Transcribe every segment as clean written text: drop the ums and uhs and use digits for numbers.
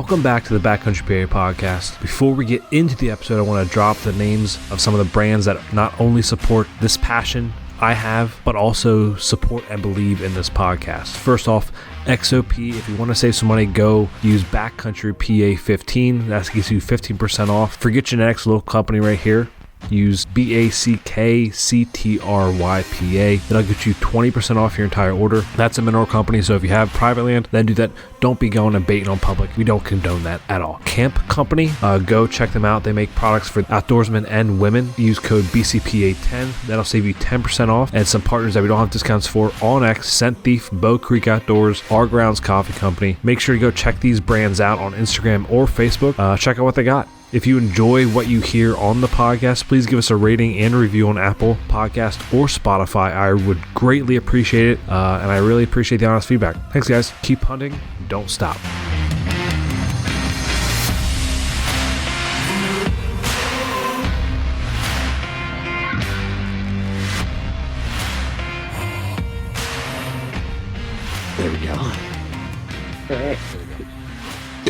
Welcome back to the Backcountry PA podcast. Before we get into the episode, I want to drop the names of some of the brands that not only support this passion I have, but also support and believe in this podcast. First off, XOP. If you want to save some money, go use Backcountry PA 15. That gives you 15% off. Forget Genetics, local company right here. Use BACKCTRYPA. That'll get you 20% off your entire order. That's a mineral company, so if you have private land, then do that. Don't be going and baiting on public. We don't condone that at all. Camp Company, go check them out. They make products for outdoorsmen and women. Use code BCPA10. That'll save you 10% off. And some partners that we don't have discounts for: On X, Scent Thief, Bow Creek Outdoors, Our Grounds Coffee Company. Make sure to go check these brands out on Instagram or Facebook. Check out what they got. If you enjoy what you hear on the podcast, please give us a rating and review on Apple Podcast or Spotify. I would greatly appreciate it, and I really appreciate the honest feedback. Thanks, guys. Keep hunting. Don't stop. There we go.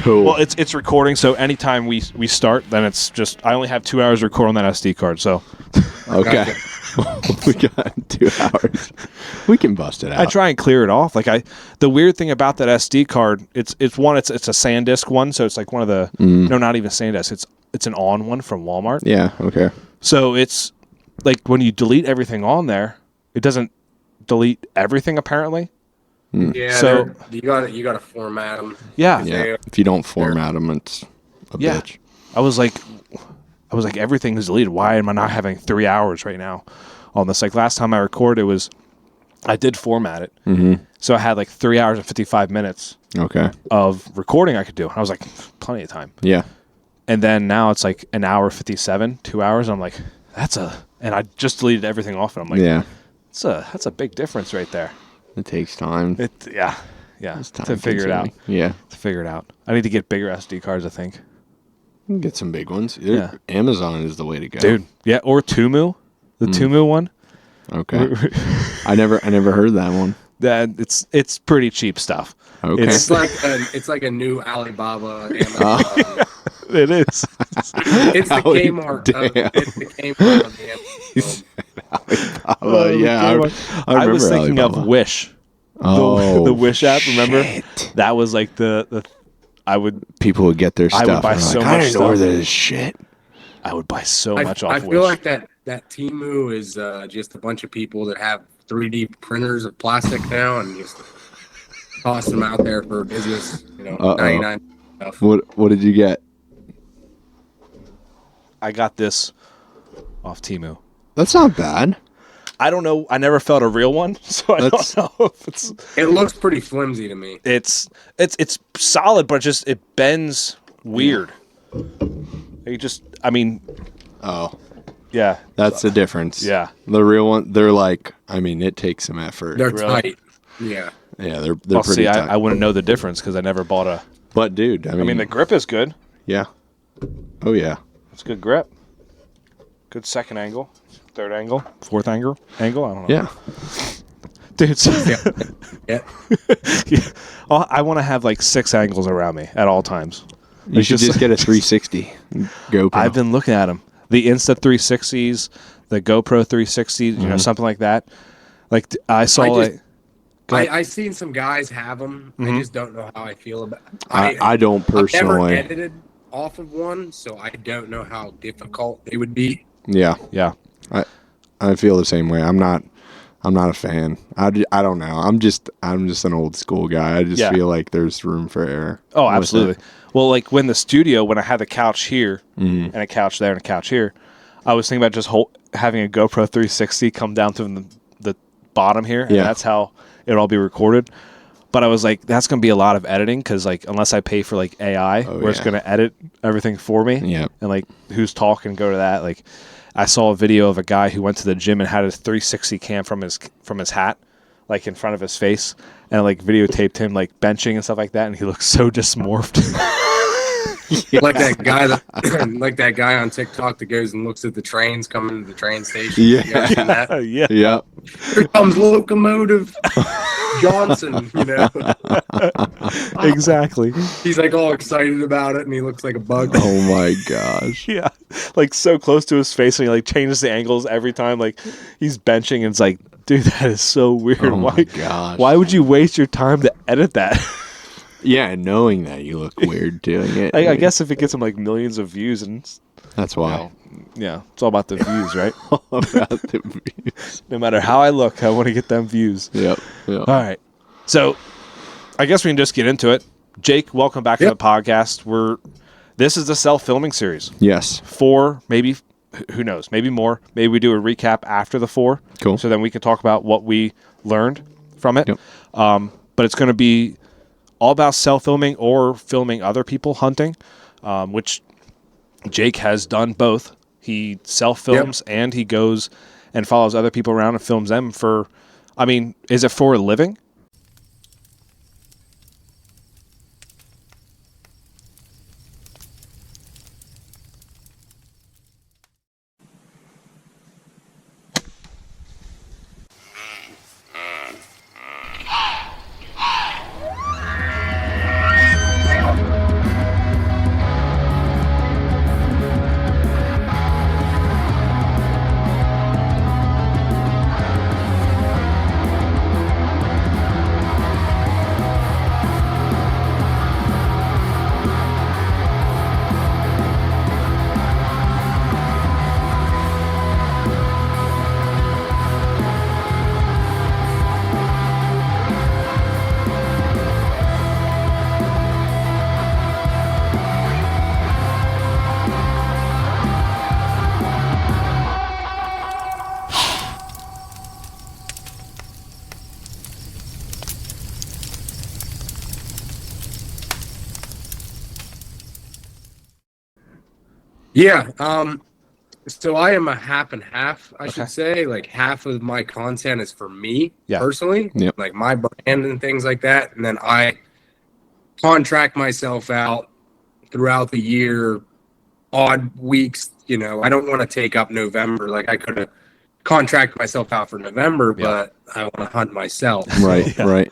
Cool. Well, it's recording, so anytime we start, then it's just I only have 2 hours to record on that SD card. So okay, we got 2 hours. We can bust it out. I try and clear it off. The weird thing about that SD card, it's a SanDisk one, so it's like one of the no, not even SanDisk. It's an on one from Walmart. Yeah. Okay. So it's like when you delete everything on there, it doesn't delete everything apparently. Yeah, so you gotta format them. Yeah. If you don't format them, it's a bitch. I was like, everything is deleted. Why am I not having 3 hours right now on this? Like last time I recorded, I did format it, so I had like 3 hours and 55 minutes. Okay. Of recording I could do. And I was like, plenty of time. Yeah. And then now it's like an hour 57, 2 hours. I'm like, and I just deleted everything off, and I'm like, yeah, that's a big difference right there. It takes time. Yeah. To figure it out. Yeah. To figure it out. I need to get bigger SD cards, I think. You can get some big ones. Yeah. Amazon is the way to go. Dude. Yeah, or Tumu. The Tumu one. Okay. I never heard that one. That it's pretty cheap stuff. Okay. It's like a new Alibaba Amazon. It is. It's the Kmart. It's the Kmart of the Amazon. Alibaba, yeah. I was thinking Alibaba. Of Wish. The Wish app, remember? That was like people would get their stuff. I would buy so much I didn't stuff. order this shit. I would buy so much off Wish. I feel like that Temu is just a bunch of people that have 3D printers of plastic now and just toss them out there for business. 99 stuff. What did you get? I got this off Temu. That's not bad. I don't know. I never felt a real one, so I don't know if it's. It looks pretty flimsy to me. It's solid, but it bends weird. Oh, yeah. That's the difference. Yeah. The real one, they're like, it takes some effort. They're tight. Yeah. Yeah, they're pretty tight. I wouldn't know the difference because I never bought a. But dude, I mean, the grip is good. Yeah. Oh yeah. It's good grip. Good second angle, third angle, fourth angle. I don't know. Yeah. Dude. Yeah. Yeah. I want to have like 6 angles around me at all times. You should just get a 360 GoPro. I've been looking at them. The Insta 360s, the GoPro 360s, something like that. Like I saw I've seen some guys have them. I just don't know how I feel about it. I don't personally. I've never edited off of one, so I don't know how difficult it would be. Yeah. Yeah. I feel the same way. I'm not a fan. I don't know. I'm just an old school guy. I just feel like there's room for error. Oh, absolutely. Well, like when I had the couch here and a couch there and a couch here, I was thinking about just having a GoPro 360 come down to the bottom here, and that's how it'll all be recorded. But I was like, that's going to be a lot of editing because, like, unless I pay for like AI, where it's going to edit everything for me, and like who's talking, go to that. Like, I saw a video of a guy who went to the gym and had his 360 cam from his hat, like in front of his face, and like videotaped him like benching and stuff like that, and he looked so dysmorphed. Like that guy on TikTok that goes and looks at the trains coming to the train station. Yeah. Yeah. Here comes locomotive. Johnson, Exactly. He's like all excited about it, and he looks like a bug. Oh my gosh. Yeah, like so close to his face, and he like changes the angles every time. Like he's benching, and it's like, dude, that is so weird. Oh my gosh. Why would you waste your time to edit that? Yeah, and knowing that you look weird doing it. I guess if it gets him like millions of views, and that's why. Yeah, it's all about the views, right? All about the views. No matter how I look, I want to get them views. Yep. All right. So I guess we can just get into it. Jake, welcome back to the podcast. This is the self-filming series. Yes. 4, maybe, who knows, maybe more. Maybe we do a recap after the 4. Cool. So then we can talk about what we learned from it. Yep. But it's going to be all about self-filming or filming other people hunting, which Jake has done both. He self-films and he goes and follows other people around and films them for, is it for a living? Yeah. So I am a half and half, I should say. Like half of my content is for me personally, like my brand and things like that. And then I contract myself out throughout the year, odd weeks. I don't want to take up November. Like I could have contracted myself out for November, but I want to hunt myself. Right, right.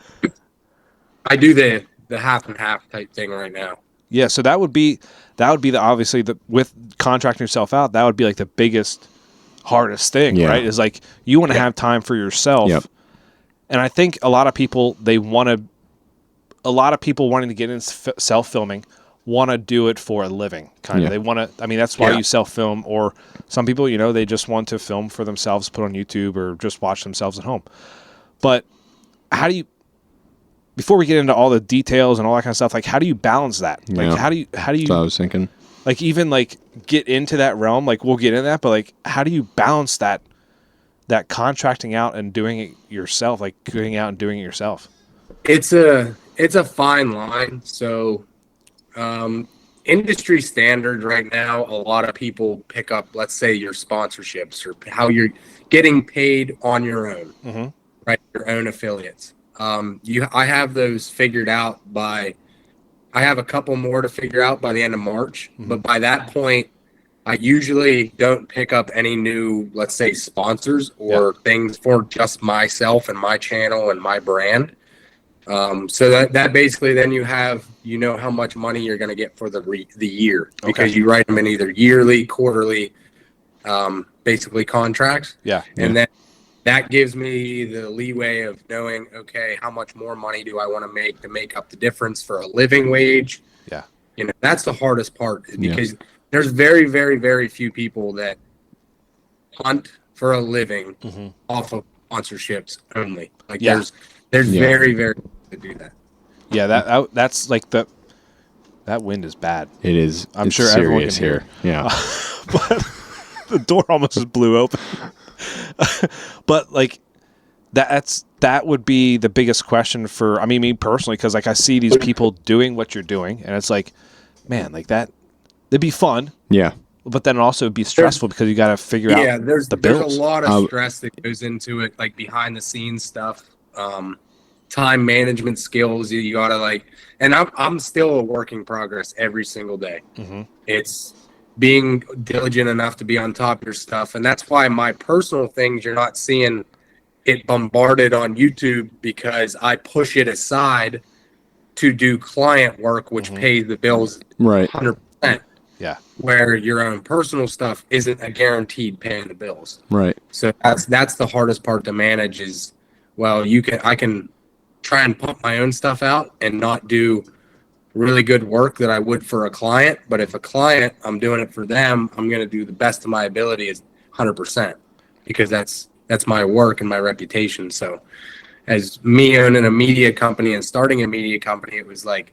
I do the half and half type thing right now. Yeah, so that would be obviously with contracting yourself out, that would be like the biggest, hardest thing, right? Is like you want to have time for yourself. Yep. And I think a lot of people wanting to get into self-filming want to do it for a living, kind of. They want to, that's why you self-film, or some people, they just want to film for themselves, put on YouTube, or just watch themselves at home. But before we get into all the details and all that kind of stuff, like how do you balance that? Like how do you That's what I was thinking. Like even like get into that realm, like we'll get into that, but like how do you balance that contracting out and doing it yourself, like going out and doing it yourself? It's a fine line. So industry standard right now, a lot of people pick up, let's say, your sponsorships or how you're getting paid on your own, right? Your own affiliates. I have those figured out I have a couple more to figure out by the end of March, but by that point, I usually don't pick up any new, let's say, sponsors or things for just myself and my channel and my brand. So that basically then you have, how much money you're going to get for the year because you write them in either yearly, quarterly, basically contracts. Yeah. And then that gives me the leeway of knowing, okay, how much more money do I want to make up the difference for a living wage? Yeah. That's the hardest part because there's very, very, very few people that hunt for a living off of sponsorships only. Like there's very, very few to do that. Yeah, that's like that wind is bad. It is. I'm sure everyone can hear. Yeah. But the door almost just blew open. But like that would be the biggest question for me personally, because like I see these people doing what you're doing, and it's like, man, like that it'd be fun. Yeah. But then also it'd be stressful because you got to figure out there's the bills. There's a lot of stress that goes into it, like behind the scenes stuff, time management skills. You gotta and I'm still a work in progress every single day. It's being diligent enough to be on top of your stuff. And that's why my personal things, you're not seeing it bombarded on YouTube because I push it aside to do client work, which pays the bills Right. 100%. Yeah. Where your own personal stuff isn't a guaranteed paying the bills. Right. So that's the hardest part to manage is, well, I can try and pump my own stuff out and not do really good work that I would for a client. But if a client, I'm doing it for them, I'm going to do the best of my ability is 100% because that's my work and my reputation. So as me owning a media company and starting a media company, it was like,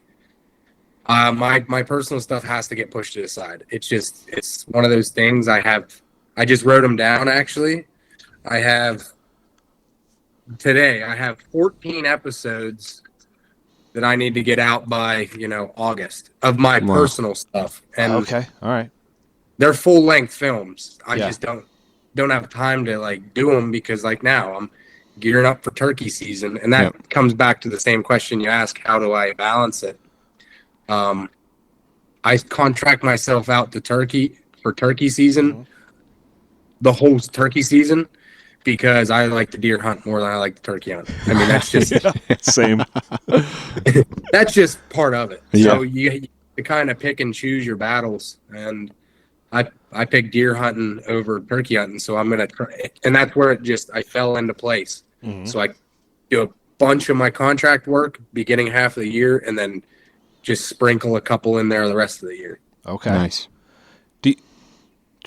my personal stuff has to get pushed to the side. It's one of those things I just wrote them down. Actually, I have 14 episodes that I need to get out by, August of my personal stuff. And okay. All right. They're full length films. I just don't have time to like do them because like now I'm gearing up for turkey season. And that comes back to the same question you ask, how do I balance it? I contract myself out to turkey season, the whole turkey season, because I like the deer hunt more than I like the turkey hunt. I mean, that's just same. That's just part of it. Yeah. So you kind of pick and choose your battles, and I pick deer hunting over turkey hunting. So I'm gonna try, and that's where I fell into place. So I do a bunch of my contract work beginning half of the year, and then just sprinkle a couple in there the rest of the year. Okay. Nice. Do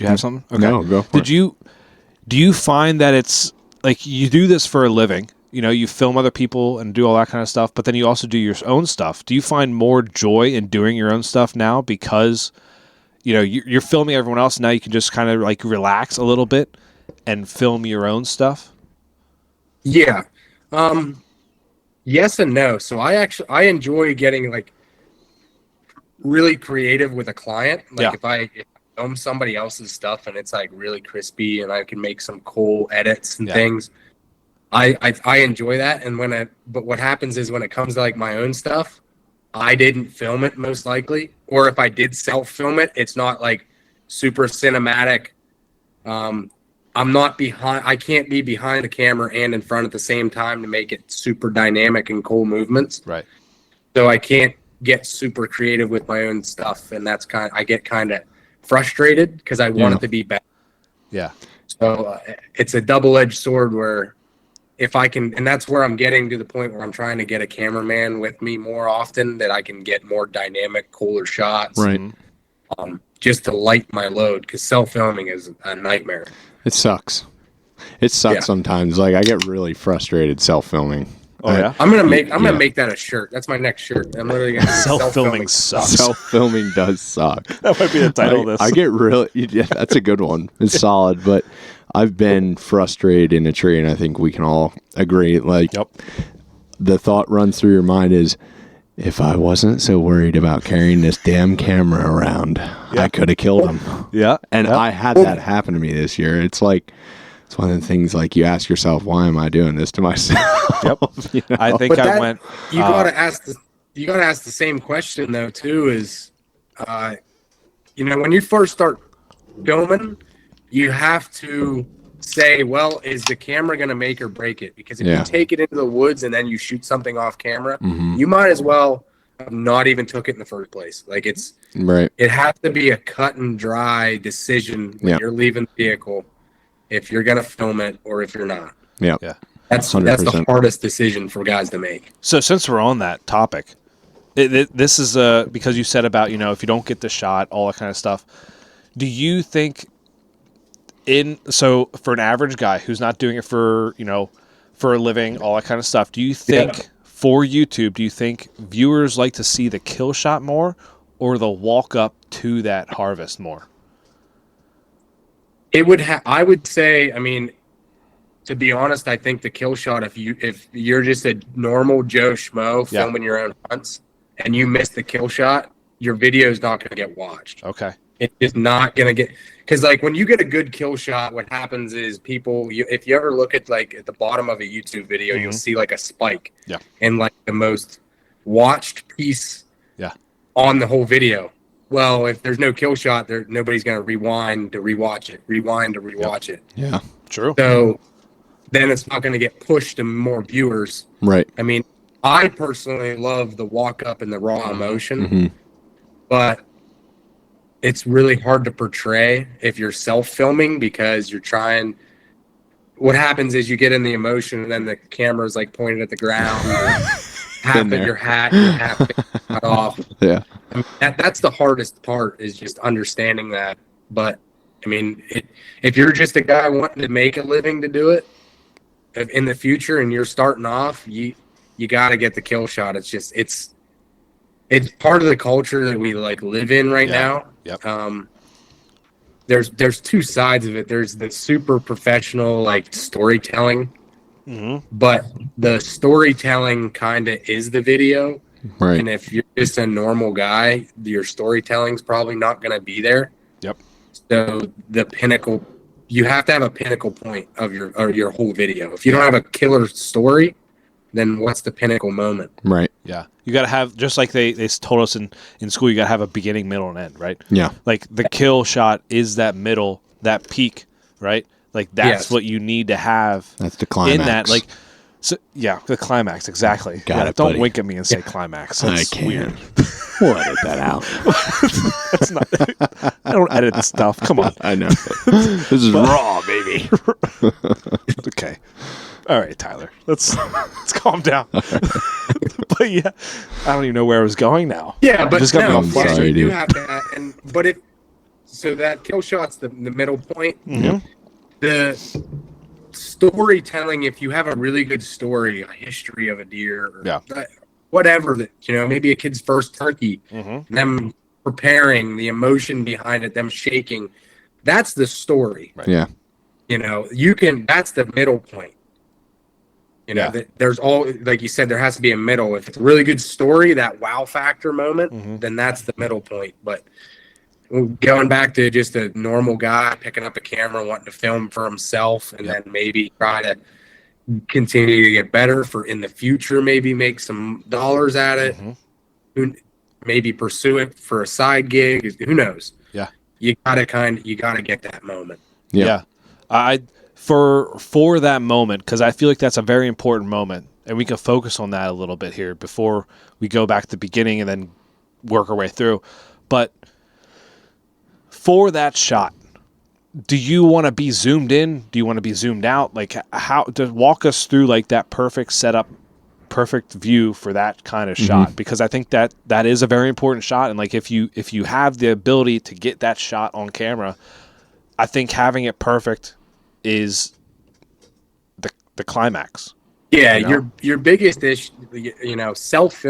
you have something? Okay. No, go for it. Do you find that it's like you do this for a living? You film other people and do all that kind of stuff, but then you also do your own stuff. Do you find more joy in doing your own stuff now because, you're filming everyone else? Now you can just kind of like relax a little bit and film your own stuff? Yeah. Yes and no. So I enjoy getting like really creative with a client. Like if I film somebody else's stuff and it's like really crispy and I can make some cool edits and things, I enjoy that. And but what happens is when it comes to like my own stuff, I didn't film it most likely, or if I did self-film it, it's not like super cinematic. I can't be behind the camera and in front at the same time to make it super dynamic and cool movements. Right. So I can't get super creative with my own stuff, and I get kind of frustrated because I want it to be better. Yeah. So it's a double-edged sword where if I can, and that's where I'm getting to the point where I'm trying to get a cameraman with me more often that I can get more dynamic, cooler shots. Right. Just to light my load, because self-filming is a nightmare. It sucks. Sometimes. Like I get really frustrated self-filming. Oh yeah. I'm gonna make that a shirt. That's my next shirt. I'm literally gonna self-filming sucks. Self-filming does suck. That might be the title of this. I get really that's a good one. It's solid, but I've been frustrated in a tree, and I think we can all agree. Like the thought runs through your mind is, if I wasn't so worried about carrying this damn camera around, I could have killed him. Yeah. And I had that happen to me this year. It's like, it's one of the things like you ask yourself, why am I doing this to myself? Yep. I think you gotta ask the same question though too, is when you first start filming, you have to say, well, is the camera going to make or break it? Because if you take it into the woods and then you shoot something off camera, you might as well have not even took it in the first place. Like it has to be a cut and dry decision when you're leaving the vehicle, if you're going to film it or if you're not. Yeah. That's the hardest decision for guys to make. So since we're on that topic, this is because you said about, if you don't get the shot, all that kind of stuff. Do you think for an average guy who's not doing it for a living, all that kind of stuff, do you think for YouTube, do you think viewers like to see the kill shot more or the walk up to that harvest more? I would say, to be honest, I think the kill shot, if you're just a normal Joe Schmo filming your own hunts and you miss the kill shot, your video is not going to get watched. Okay. It's just not going to get, because like when you get a good kill shot, what happens is if you ever look at like at the bottom of a YouTube video, you'll see like a spike and like the most watched piece on the whole video. Well, if there's no kill shot, nobody's going to rewind to rewatch it. Yeah, true. So then it's not going to get pushed to more viewers. Right. I mean, I personally love the walk up and the raw emotion, but it's really hard to portray if you're self-filming because you're trying. What happens is you get in the emotion and then the camera's like pointed at the ground, half of your hat cut off. Yeah. I mean, that's the hardest part is just understanding that. But I mean, if you're just a guy wanting to make a living to do it in the future and you're starting off, you got to get the kill shot. It's just it's part of the culture that we like live in right now. Yep. There's two sides of it. There's the super professional like storytelling, but the storytelling kind of is the video. Right. And if you're just a normal guy, your storytelling's probably not going to be there. Yep. So the pinnacle, you have to have a pinnacle point of your whole video. If you don't have a killer story, then what's the pinnacle moment? Right. Yeah. You got to have, just like they told us in school, you got to have a beginning, middle, and end, right? Yeah. Like the kill shot is that middle, that peak, right? Like that's what you need to have. That's the climax. In that, like, so, yeah, the climax, exactly. Got it, don't buddy. wink at me and say climax. That's I can't. weird. We'll edit that out. That's not. I don't edit stuff. Come on. I know. This is raw, baby. Okay. All right, Tyler. Let's calm down. But yeah, I don't even know where I was going now. Yeah, but just got me all flustered. you dude. do have that. But if so, that kill shot's the middle point. The storytelling, if you have a really good story, a history of a deer, or whatever, that maybe a kid's first turkey, them preparing, the emotion behind it, them shaking, that's the story. Right. Yeah. That's the middle point. There's all, like you said, there has to be a middle. If it's a really good story, that wow factor moment, then that's the middle point. But going back to just a normal guy picking up a camera, wanting to film for himself, and then maybe try to continue to get better for in the future, maybe make some dollars at it, maybe pursue it for a side gig. Who knows? Yeah. You gotta get that moment. Yeah. For that moment, because I feel like that's a very important moment, and we can focus on that a little bit here before we go back to the beginning and then work our way through. But for that shot, do you want to be zoomed in? Do you want to be zoomed out? Like, how to walk us through like that perfect setup, perfect view for that kind of shot? Because I think that is a very important shot, and like if you have the ability to get that shot on camera, I think having it perfect is the climax. Yeah, your biggest issue,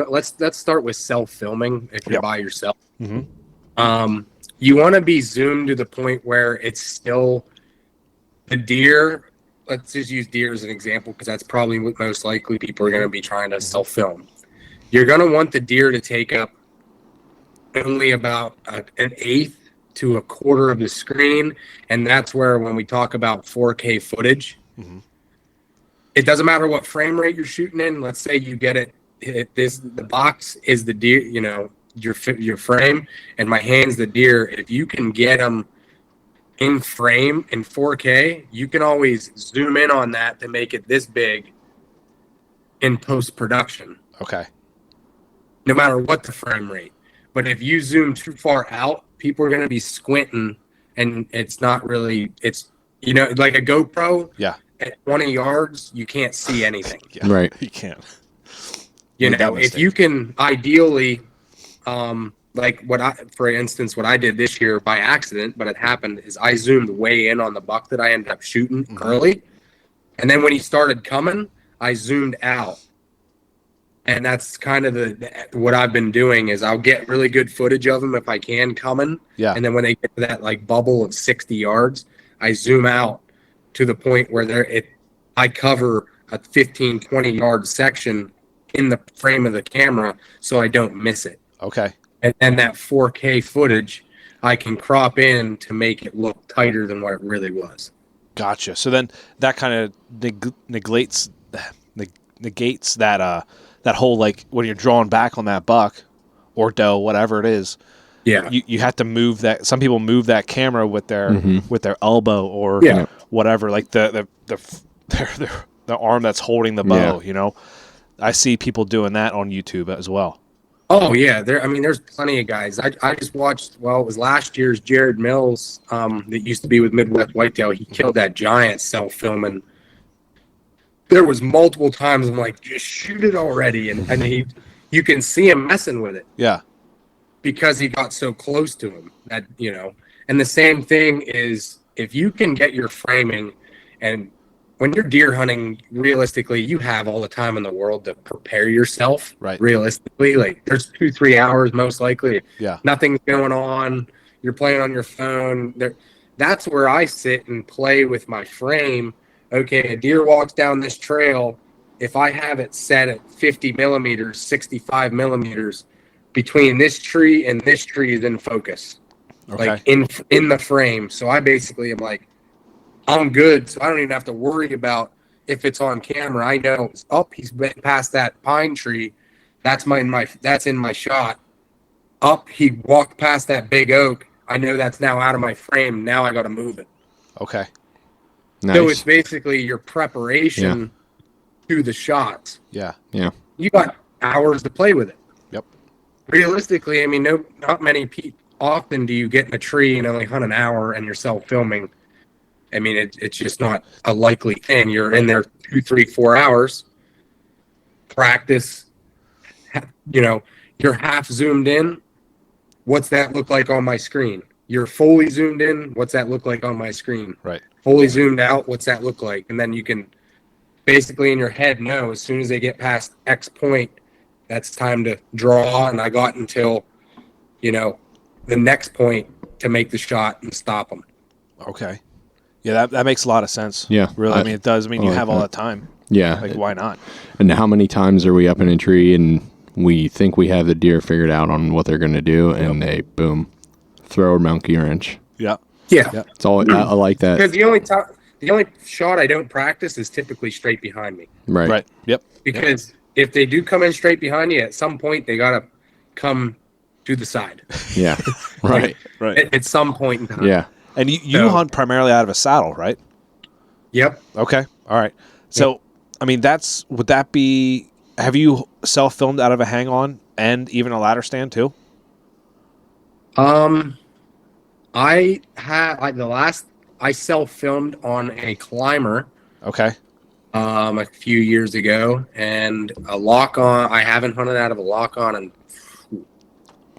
let's start with self-filming if you're by yourself. You want to be zoomed to the point where it's still the deer. Let's just use deer as an example because that's probably what most likely people are going to be trying to self-film. You're going to want the deer to take up only about an eighth to a quarter of the screen, and that's where when we talk about 4K footage, it doesn't matter what frame rate you're shooting in. Let's say you get it. The box is the deer, your frame, and my hand's the deer. If you can get them in frame in 4K, you can always zoom in on that to make it this big in post-production. Okay. No matter what the frame rate. But if you zoom too far out, people are going to be squinting, and it's not really, it's, like a GoPro. Yeah. At 20 yards, you can't see anything. Yeah. Right. You can't. If you can ideally, like for instance, what I did this year by accident, but it happened, is I zoomed way in on the buck that I ended up shooting early. And then when he started coming, I zoomed out. And that's kind of what I've been doing is I'll get really good footage of them if I can coming. Yeah. And then when they get to that like bubble of 60 yards, I zoom out to the point where I cover a 15, 20 yard section in the frame of the camera so I don't miss it. Okay. And then that 4K footage I can crop in to make it look tighter than what it really was. Gotcha. So then that kind of negates that whole, like, when you're drawing back on that buck or doe, whatever it is. Yeah. You have to move that. Some people move that camera with their elbow or whatever. Like the the arm that's holding the bow. You know, I see people doing that on YouTube as well. Oh yeah, there's plenty of guys. I just watched. Well, it was last year's Jared Mills that used to be with Midwest Whitetail. He killed that giant self-filming. There was multiple times I'm like, just shoot it already, and you can see him messing with it. Yeah, because he got so close to him that And the same thing is if you can get your framing, and when you're deer hunting, realistically, you have all the time in the world to prepare yourself. Right. Realistically, like there's 2-3 hours most likely. Yeah. Nothing's going on. You're playing on your phone. That's where I sit and play with my frame. Okay, a deer walks down this trail. If I have it set at 50 millimeters, 65 millimeters, between this tree and this tree is in focus. Okay. Like in the frame. So I basically am like, I'm good. So I don't even have to worry about if it's on camera. I know it's up. He's past that pine tree. That's in my shot. Up. He walked past that big oak. I know that's now out of my frame. Now I got to move it. Okay. Nice. So it's basically your preparation to the shots. Yeah. Yeah. You got hours to play with it. Yep. Realistically, I mean, not many people. Often do you get in a tree and only hunt an hour and you're self-filming? I mean, it's just not a likely thing. You're in there 2, 3, 4 hours. Practice. You're half zoomed in. What's that look like on my screen? You're fully zoomed in. What's that look like on my screen? Right. Fully zoomed out. What's that look like? And then you can basically in your head know as soon as they get past X point, that's time to draw. And I got until, the next point to make the shot and stop them. Okay. Yeah, that makes a lot of sense. Yeah. Really. I mean, it does. I mean, you like have all that. that time. Yeah. Like, why not? And how many times are we up in a tree and we think we have the deer figured out on what they're going to do, and they, boom, throw a monkey wrench. Yeah. Yeah. Yep. It's all, I like that. Because the only shot I don't practice is typically straight behind me. Right. Right. Yep. Because if they do come in straight behind you, at some point they got to come to the side. Yeah. Right. Right. At some point in time. Yeah. And you hunt primarily out of a saddle, right? Yep. Okay. All right. So, I mean, have you self-filmed out of a hang-on and even a ladder stand too? I self-filmed on a climber. Okay. A few years ago, and a lock-on. I haven't hunted out of a lock-on in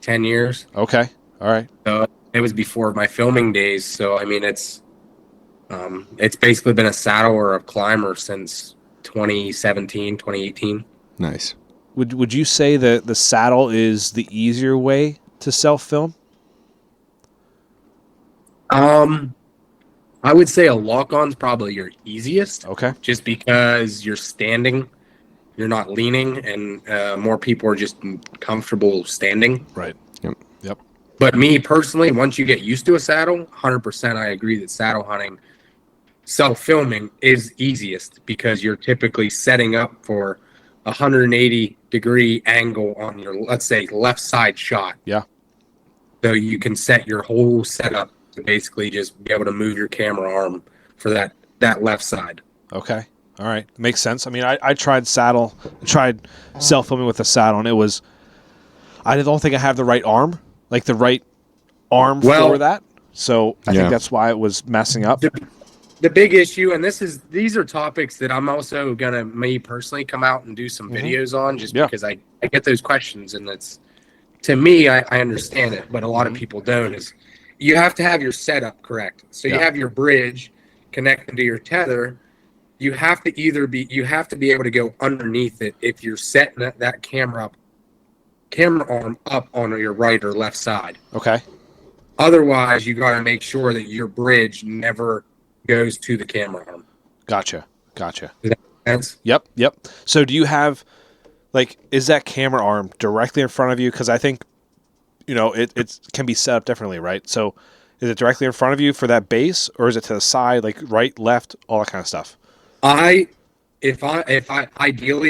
10 years. Okay. All right. So it was before my filming days. So I mean, it's basically been a saddle or a climber since 2017, 2018. Nice. Would you say that the saddle is the easier way to self-film? I would say a lock-on's probably your easiest. Okay. Just because you're standing, you're not leaning, and more people are just comfortable standing. Right. Yep. Yep. But me personally, once you get used to a saddle, 100% I agree that saddle hunting, self-filming is easiest because you're typically setting up for a 180-degree angle on your, let's say, left side shot. Yeah. So you can set your whole setup to basically just be able to move your camera arm for that left side. Okay. All right. Makes sense. I mean, I tried self-filming with a saddle, and I don't think I have the right arm, like the right arm for that. So I think that's why it was messing up. The big issue, and these are topics that I'm also gonna me personally come out and do some videos on, just because I get those questions, and it's, to me, I understand it, but a lot of people don't. Is you have to have your setup correct. So you have your bridge connected to your tether. You have to be able to go underneath it if you're setting that camera arm up on your right or left side. Okay. Otherwise, you got to make sure that your bridge never goes to the camera arm. Gotcha. Does that make sense? Yep. So do you have, is that camera arm directly in front of you? Because I think, it can be set up differently, right? So is it directly in front of you for that base, or is it to the side, like right, left, all that kind of stuff? Ideally,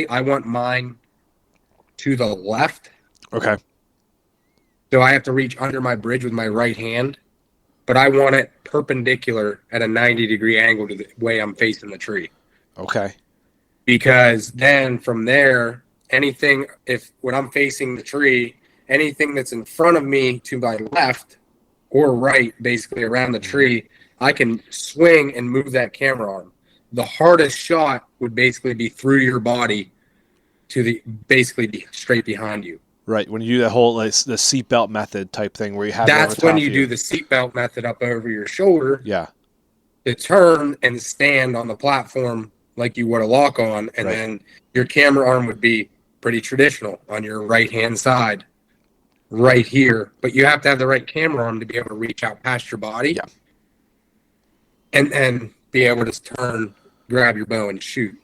I want mine to the left. Okay. So I have to reach under my bridge with my right hand, but I want it perpendicular at a 90-degree angle to the way I'm facing the tree. Okay. Because then from there, when I'm facing the tree, anything that's in front of me to my left or right, basically around the tree, I can swing and move that camera arm. The hardest shot would basically be through your body to basically be straight behind you. Right. When you do that whole the seatbelt method type thing where you have that's when you do the seatbelt method up over your shoulder. Yeah. To turn and stand on the platform like you would a lock on, and then your camera arm would be pretty traditional on your right hand side right here, but you have to have the right camera arm to be able to reach out past your body and be able to turn, grab your bow and shoot.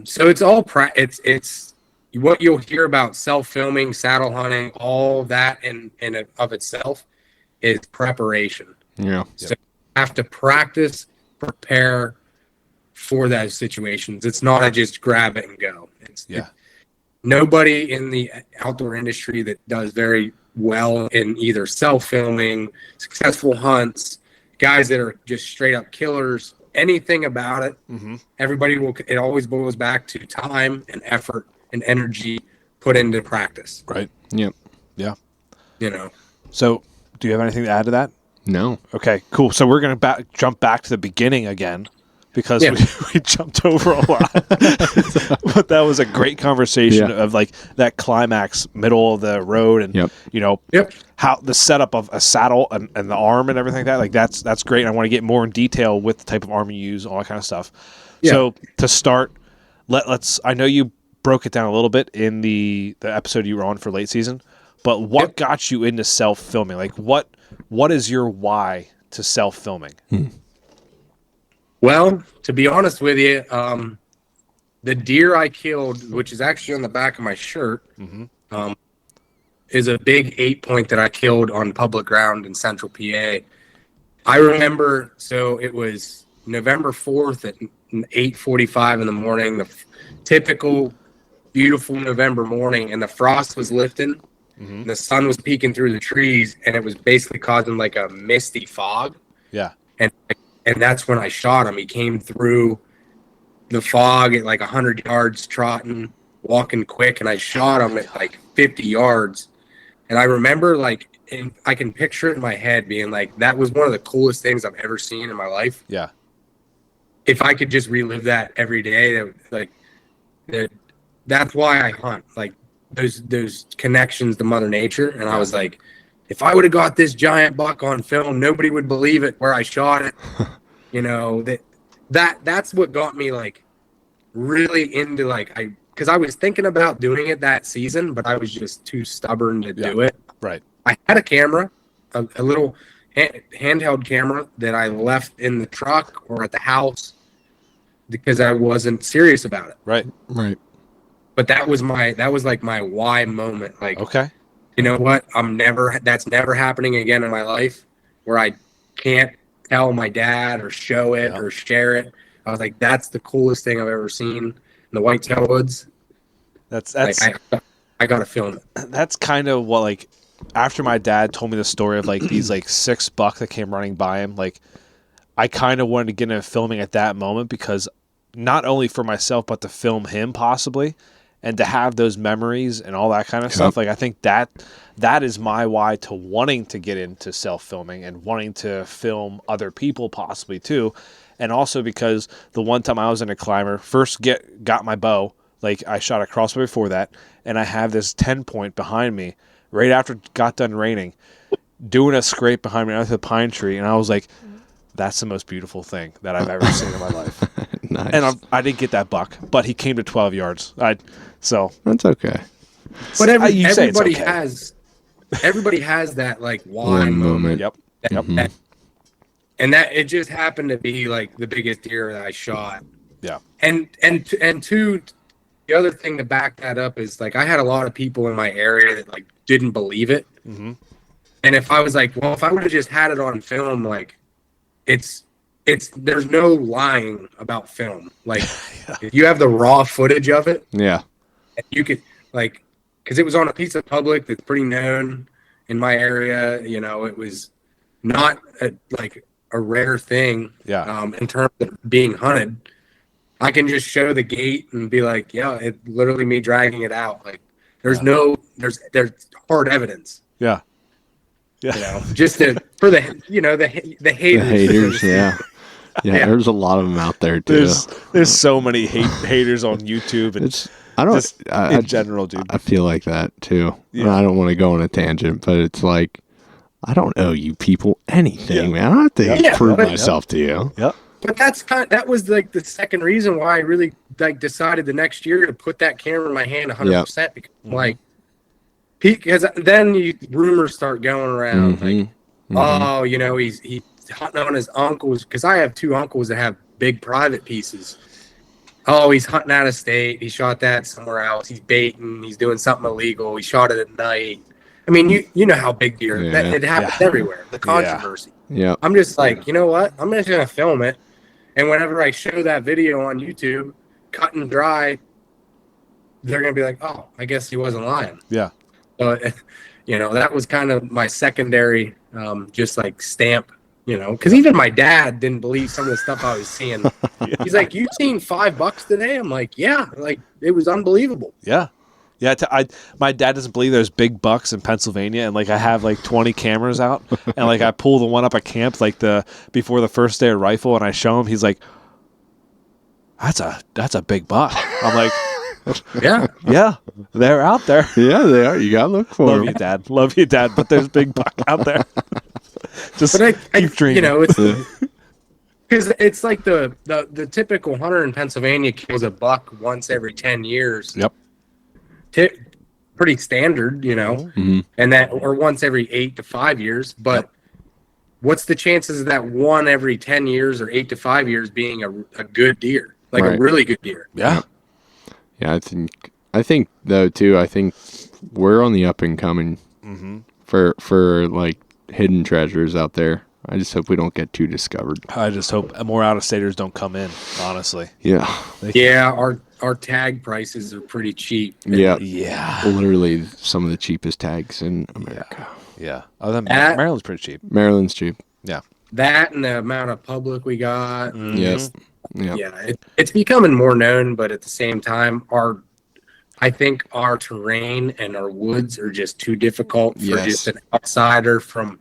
So it's all it's what you'll hear about self-filming, saddle hunting, all that in of itself is preparation. So you have to practice, prepare for those situations. It's not a just grab it and go. Nobody in the outdoor industry that does very well in either self-filming, successful hunts, guys that are just straight up killers, anything about it. It always boils back to time and effort and energy put into practice. Right. Yep. Yeah. You know. So do you have anything to add to that? No. Okay, cool. So we're going to jump back to the beginning again because we jumped over a lot. But that was a great conversation of like that climax, middle of the road, and how the setup of a saddle and the arm and everything like that. Like that's great. And I want to get more in detail with the type of arm you use, all that kind of stuff. Yeah. So to start, let's. I know you broke it down a little bit in the episode you were on for late season, but what got you into self-filming? Like what is your why to self-filming? Well, to be honest with you, the deer I killed, which is actually on the back of my shirt, is a big 8-point that I killed on public ground in central PA. I remember, so it was November 4th at 8:45 in the morning, the typical beautiful November morning, and the frost was lifting. And the sun was peeking through the trees, and it was basically causing like a misty fog. Yeah. And that's when I shot him. He came through the fog at like 100 yards trotting, walking quick, and I shot him at like 50 yards. And I remember and I can picture it in my head being like, that was one of the coolest things I've ever seen in my life. Yeah. If I could just relive that every day, that's why I hunt. Like those connections to Mother Nature. And I was like, if I would have got this giant buck on film, nobody would believe it where I shot it. That's what got me like really into because I was thinking about doing it that season, but I was just too stubborn to do it. Right. I had a camera, a little handheld camera that I left in the truck or at the house because I wasn't serious about it. Right. Right. But that was like my why moment. Like, okay, you know what? That's never happening again in my life where I can't tell my dad or show it or share it. I was like, that's the coolest thing I've ever seen in the Whitetail Woods. That's I gotta film it. That's kind of what, like, after my dad told me the story of like these like 6 bucks that came running by him, like I kind of wanted to get into filming at that moment because not only for myself but to film him possibly and to have those memories and all that kind of stuff. Like I think that is my why to wanting to get into self-filming and wanting to film other people possibly too. And also because the one time I was in a climber, first got my bow, like I shot a crossbow before that, and I have this 10-point behind me right after it got done raining, doing a scrape behind me under the pine tree, and I was like, that's the most beautiful thing that I've ever seen in my life. Nice. And I didn't get that buck, but he came to 12 yards. So that's okay. But everybody has that like why moment. Yep. And that it just happened to be like the biggest deer that I shot. Yeah. And two, the other thing to back that up is like I had a lot of people in my area that like didn't believe it. Mm-hmm. And if I was like, well, if I would have just had it on film, like there's no lying about film. Like if you have the raw footage of it, you could like, because it was on a piece of public that's pretty known in my area. You know, it was not a rare thing. Yeah. In terms of being hunted, I can just show the gate and be like, yeah, it literally me dragging it out. Like there's there's hard evidence. Yeah. You know, just for the haters. The haters, yeah. There's a lot of them out there too. There's so many haters on YouTube and in general, dude. I feel like that too. Yeah. I don't want to go on a tangent, but it's like I don't owe you people anything, man. I don't have to prove myself to you. Yep. But that was like the second reason why I really like decided the next year to put that camera in my hand 100% because like because then rumors start going around like oh, you know, he's hunting on his uncles because I have two uncles that have big private pieces. Oh, he's hunting out of state. He shot that somewhere else. He's baiting. He's doing something illegal. He shot it at night. I mean, you know how big deer that it happens everywhere. The controversy. Yeah. I'm just like, you know what? I'm just gonna film it, and whenever I show that video on YouTube, cut and dry, they're gonna be like, oh, I guess he wasn't lying. Yeah. So, you know, that was kind of my secondary, just like stamp. You know, because even my dad didn't believe some of the stuff I was seeing. He's like, "You seen $5 today?" I'm like, "Yeah." Like it was unbelievable. Yeah. Yeah, my dad doesn't believe there's big bucks in Pennsylvania, and like I have like 20 cameras out, and like I pull the one up at camp like before the first day of rifle, and I show him. He's like, "That's a big buck." I'm like, "Yeah, they're out there." Yeah, they are. You gotta look for them. Love you, Dad. But there's big buck out there. Just keep dreaming. You know, it's because it's like the typical hunter in Pennsylvania kills a buck once every 10 years. Yep. Pretty standard, you know, and that or once every 8 to 5 years. But what's the chances of that one every 10 years or 8 to 5 years being a good deer, like a really good deer? Yeah. Yeah, I think though too. I think we're on the up and coming for like hidden treasures out there. I just hope we don't get too discovered. I just hope more out-of-staters don't come in, honestly. Yeah. Our tag prices are pretty cheap. Yeah. Yeah. Literally some of the cheapest tags in America. Yeah. Other than Maryland's pretty cheap. Maryland's cheap. Yeah. That and the amount of public we got. Yes. Yeah. It's becoming more known, but at the same time, I think our terrain and our woods are just too difficult for just an outsider from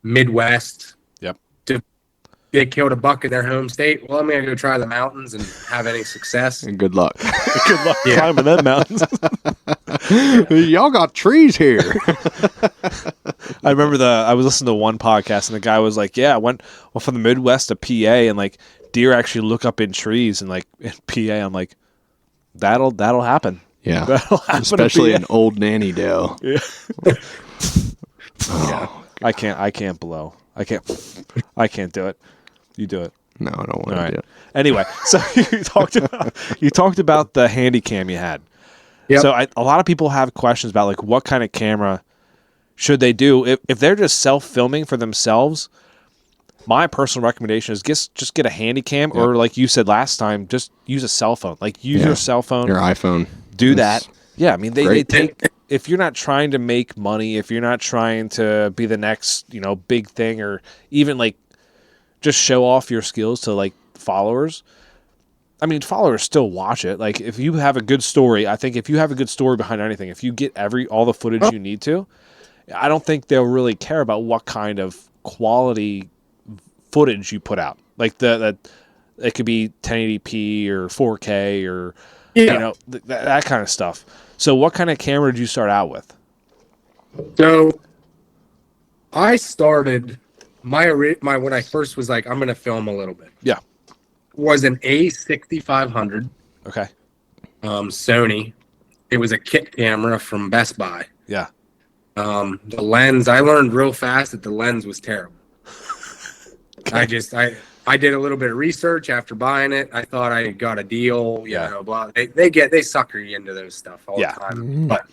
Midwest. They killed a buck in their home state. Well, I'm going to go try the mountains and have any success. And good luck. Good luck climbing them mountains. Y'all got trees here. I remember I was listening to one podcast and the guy was like, yeah, I went from the Midwest to PA and like deer actually look up in trees and like in PA, I'm like, that'll happen. Yeah. That'll happen. Especially in old Nanny Dale. Yeah. I can't blow. I can't do it. You do it. No, I don't want to do it. Anyway, so you talked about the handy cam you had. Yep. So a lot of people have questions about like what kind of camera should they do if they're just self-filming for themselves. My personal recommendation is just get a handy cam or like you said last time, just use a cell phone. Like use your cell phone, your iPhone. Do that. Yeah, I mean they take. If you're not trying to make money, if you're not trying to be the next, big thing, or even like just show off your skills to like followers. I mean, followers still watch it. Like if you have a good story, I think if you have a good story behind anything, if you get all the footage you need to, I don't think they'll really care about what kind of quality footage you put out. Like it could be 1080p or 4K or that kind of stuff. So what kind of camera did you start out with? So I started when I first was like, I'm going to film a little bit. Yeah. Was an A6500. Okay. Sony. It was a kit camera from Best Buy. Yeah. The lens, I learned real fast that the lens was terrible. Okay. I did a little bit of research after buying it. I thought I got a deal, blah. They sucker you into those stuff all the time. But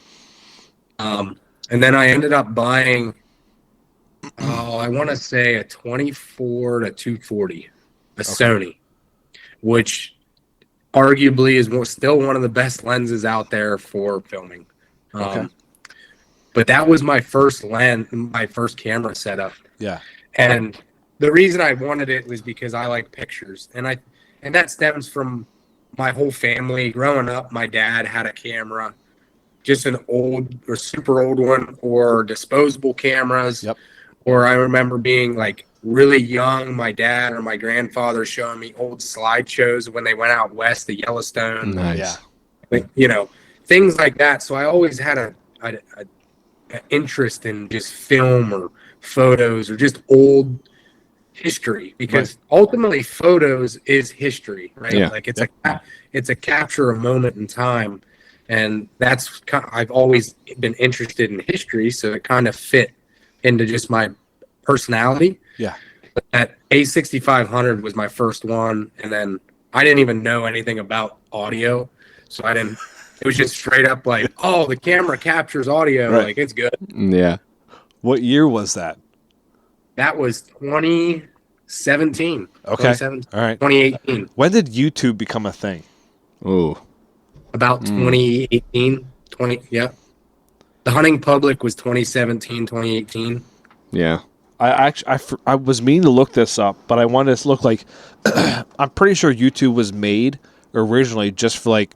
and then I ended up buying I want to say a 24 to 240, Sony, which arguably is still one of the best lenses out there for filming. But that was my first camera setup. Yeah. And the reason I wanted it was because I like pictures, and and that stems from my whole family. Growing up, my dad had a camera, just an old or super old one, or disposable cameras. Yep. Or I remember being like really young, my dad or my grandfather showing me old slideshows when they went out west to Yellowstone. Nice. Yeah. Like, you know, things like that. So I always had a interest in just film or photos or just old history, because ultimately photos is history, right? Yeah. Like it's a capture a moment in time, and that's I've always been interested in history, so it kind of fit into just my personality. Yeah. That A6500 was my first one, and then I didn't even know anything about audio, so I didn't. It was just straight up like, oh, the camera captures audio, like it's good. Yeah. What year was that? That was 2017. Okay. All right. 2018. When did YouTube become a thing? Oh. About 2018. Yeah. The hunting public was 2017, 2018. Yeah. I was meaning to look this up, but I wanted to look like I'm pretty sure YouTube was made originally just for like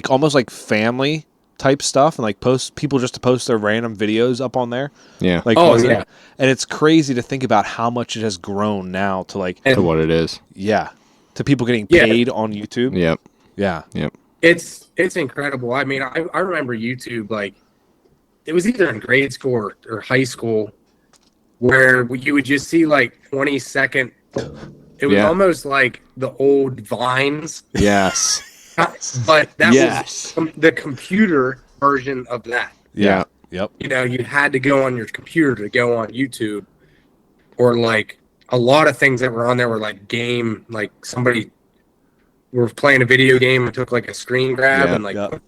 almost like family type stuff, and like people just to post their random videos up on there. Yeah. Like, yeah. And it's crazy to think about how much it has grown now to like To what it is. yeah, to people getting paid on YouTube. Yep. Yeah. Yep. It's incredible. I mean, I remember YouTube, like it was either in grade school or high school, where you would just see like 20-second. It was almost like the old Vines. Yes. But that was the computer version of that. Yeah. Yep. You know, you had to go on your computer to go on YouTube, or like a lot of things that were on there were like game, like somebody were playing a video game and took like a screen grab and like. Yep.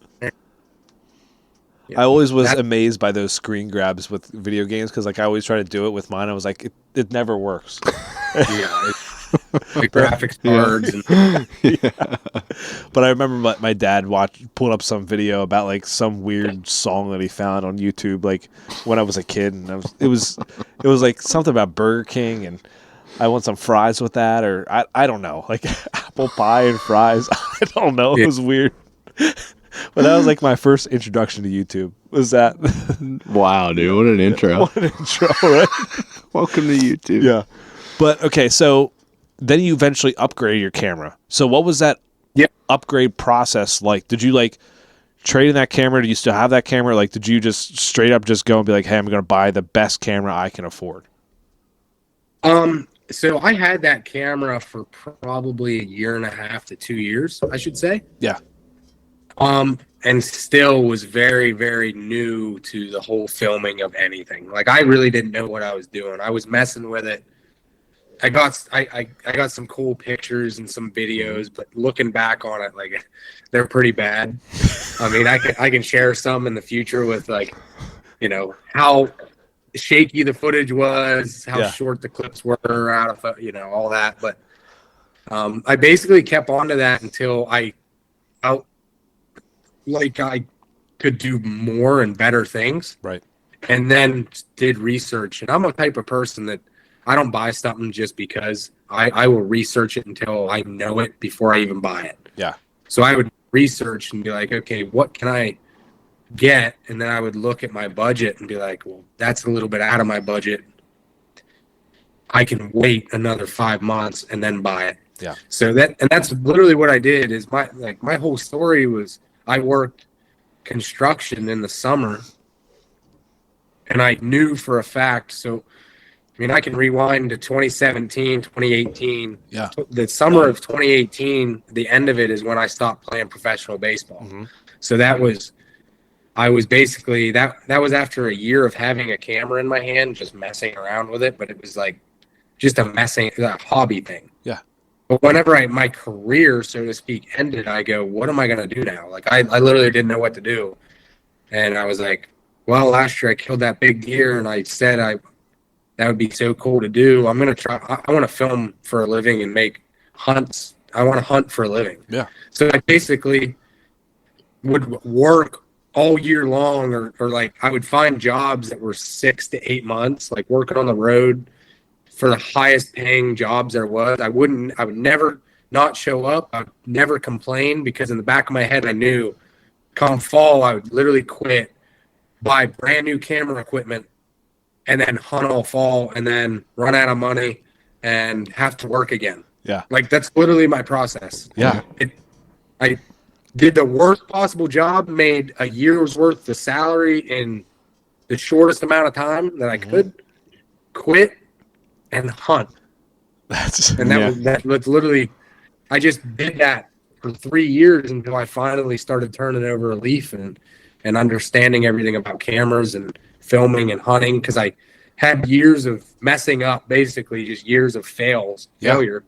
I always was amazed by those screen grabs with video games, because like I always try to do it with mine. I was like, it never works. The graphics cards. But I remember my dad pulled up some video about like some weird song that he found on YouTube, like when I was a kid, and it was like something about Burger King, and I want some fries with that, or I don't know, like apple pie and fries. I don't know. It was weird. But that was like my first introduction to YouTube. Was that? Wow, dude! What an intro! What an intro, right? Welcome to YouTube. Yeah. But okay, so then you eventually upgraded your camera. So what was that upgrade process like? Did you like trade in that camera? Do you still have that camera? Like, did you just straight up just go and be like, hey, I'm going to buy the best camera I can afford? So I had that camera for probably 1.5 to 2 years, I should say. Yeah. And still was very, very new to the whole filming of anything. Like I really didn't know what I was doing. I was messing with it. I got some cool pictures and some videos, but looking back on it, like they're pretty bad. I mean, I can share some in the future with like, you know, how shaky the footage was, how short the clips were out of, you know, all that. But I basically kept on to that until I felt like I could do more and better things. Right. And then did research. And I'm a type of person that I don't buy something just because. I will research it until I know it before I even buy it. Yeah. So I would research and be like, okay, what can I get? And then I would look at my budget and be like, well, that's a little bit out of my budget. I can wait another 5 months and then buy it. Yeah. So that's literally what I did. Is my whole story was I worked construction in the summer, and I knew for a fact. So, I mean, I can rewind to 2017, 2018. Yeah. The summer of 2018, the end of it is when I stopped playing professional baseball. Mm-hmm. So I was basically, that was after a year of having a camera in my hand, just messing around with it. But it was like just a hobby thing. Yeah. But whenever my career, so to speak, ended, I go, what am I going to do now? Like, I literally didn't know what to do. And I was like, well, last year I killed that big deer, and I said that would be so cool to do. I'm going to try. I want to film for a living and make hunts. I want to hunt for a living. Yeah. So I basically would work all year long, or like I would find jobs that were 6 to 8 months, like working on the road for the highest paying jobs there was. I would never not show up, I would never complain, because in the back of my head, I knew come fall, I would literally quit, buy brand new camera equipment, and then hunt all fall, and then run out of money and have to work again. Yeah. Like, that's literally my process. Yeah. I did the worst possible job, made a year's worth of salary in the shortest amount of time that I could, quit, and hunt. That was literally, I just did that for 3 years until I finally started turning over a leaf and understanding everything about cameras and filming and hunting, because I had years of messing up, basically just years of failure.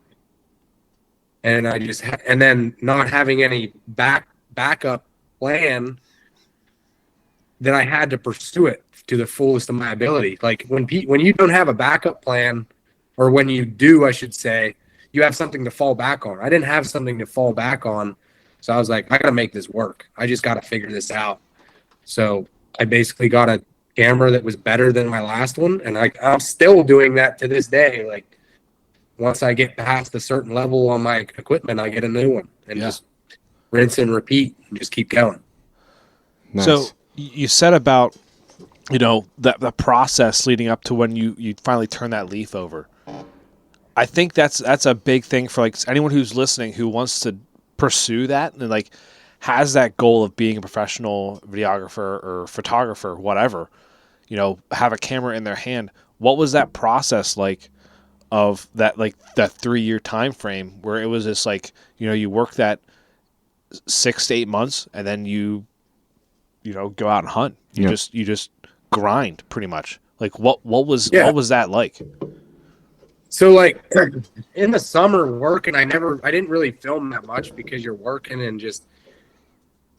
And I just and then not having any backup plan, that I had to pursue it to the fullest of my ability. Like when you don't have a backup plan, or when you do, I should say, you have something to fall back on. I didn't have something to fall back on, so I was like, I got to make this work. I just got to figure this out. So I basically got a camera that was better than my last one, and I'm still doing that to this day. Like, once I get past a certain level on my equipment, I get a new one, and just rinse and repeat and just keep going. Nice. So you said about, the process leading up to when you finally turn that leaf over. I think that's a big thing for like anyone who's listening who wants to pursue that and like has that goal of being a professional videographer or photographer, whatever, have a camera in their hand. What was that process like of that, like that 3-year time frame where it was just like, you work that 6 to 8 months and then you go out and hunt. You just grind pretty much. Like what was that like? So like in the summer working, I didn't really film that much because you're working, and just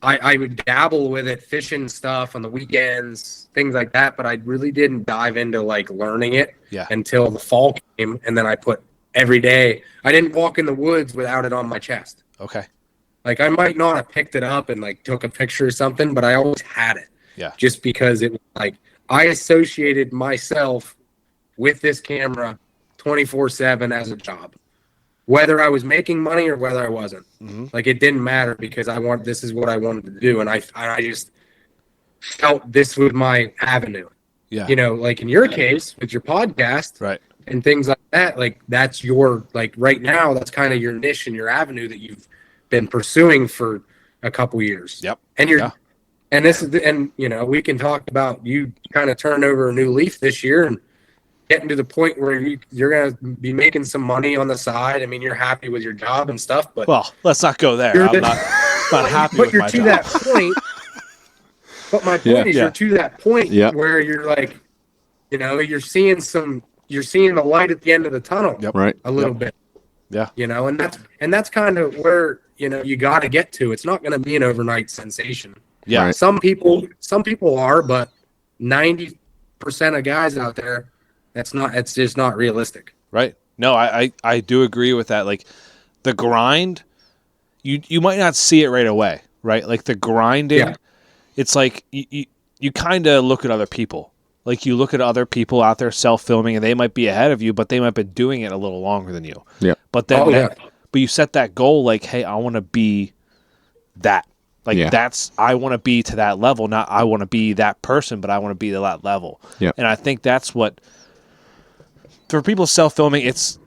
I would dabble with it, fishing stuff on the weekends, things like that, but I really didn't dive into like learning it until the fall came, and then I put every day. I didn't walk in the woods without it on my chest. Okay. Like I might not have picked it up and like took a picture or something, but I always had it. Yeah. Just because it was like I associated myself with this camera 24/7 as a job, whether I was making money or whether I wasn't. Mm-hmm. Like it didn't matter, because this is what I wanted to do, and I just felt this was my avenue. Yeah. Like in your case with your podcast, right, and things like that. Like that's your, like right now, that's kind of your niche and your avenue that you've been pursuing for a couple years. Yep. And and this is we can talk about you kind of turning over a new leaf this year and getting to the point where you're going to be making some money on the side. I mean, you're happy with your job and stuff, but let's not go there. I'm not happy with my job. But you're to that point. But my point is, you're to that point where you're like, you're seeing the light at the end of the tunnel. Yep. Right. A little bit. Yeah. And that's kind of where, you got to get to. It's not going to be an overnight sensation. Yeah. Right. Some people are, but 90% of guys out there, it's just not realistic. Right. No, I do agree with that. Like the grind, you might not see it right away, right? Like the grinding, it's like you kind of look at other people. Like you look at other people out there self-filming, and they might be ahead of you, but they might be doing it a little longer than you. Yeah. But then, but you set that goal, like, hey, I want to be that. Like I want to be to that level. Not I want to be that person, but I want to be to that level. Yeah. And I think that's what, for people self-filming, it's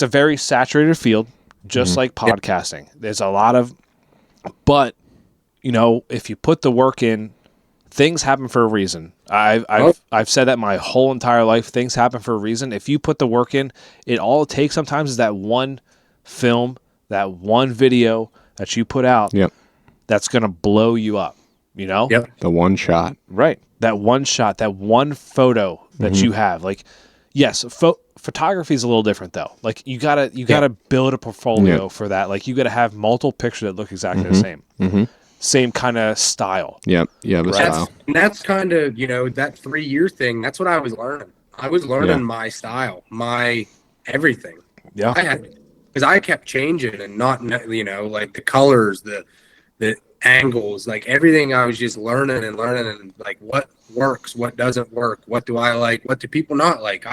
a very saturated field, just like podcasting. There's a lot of, but if you put the work in, things happen for a reason. I've said that my whole entire life. Things happen for a reason. If you put the work in, all it takes sometimes is that one film, that one video that you put out. Yep. That's going to blow you up, Yep. The one shot. Right. That one shot, that one photo that you have. Like, yes, photography is a little different though. Like you gotta build a portfolio for that. Like you gotta have multiple pictures that look exactly the same. Mm-hmm. Same kind of style. Yep. Yeah. The style. That's kind of, that 3-year thing. That's what I was learning. I was learning my style, my everything. Yeah. Because I kept changing and not, like the colors, the angles, like everything. I was just learning and like what works, what doesn't work, what do I like, what do people not like.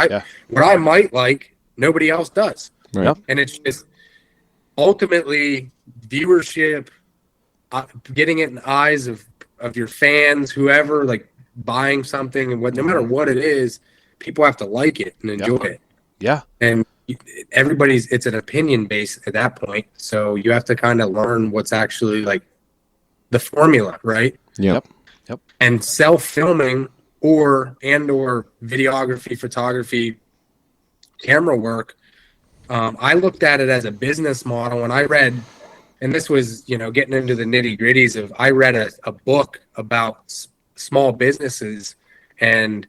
What I might like, nobody else does. Right. And it's just ultimately viewership, getting it in the eyes of your fans, whoever, like buying something, and no matter what it is, people have to like it and enjoy it. Yeah. And it's an opinion base at that point. So you have to kind of learn what's actually like the formula, right? Yep. And self-filming or videography, photography, camera work, I looked at it as a business model, and I read, and this was, getting into the nitty-gritties of, I read a book about small businesses, and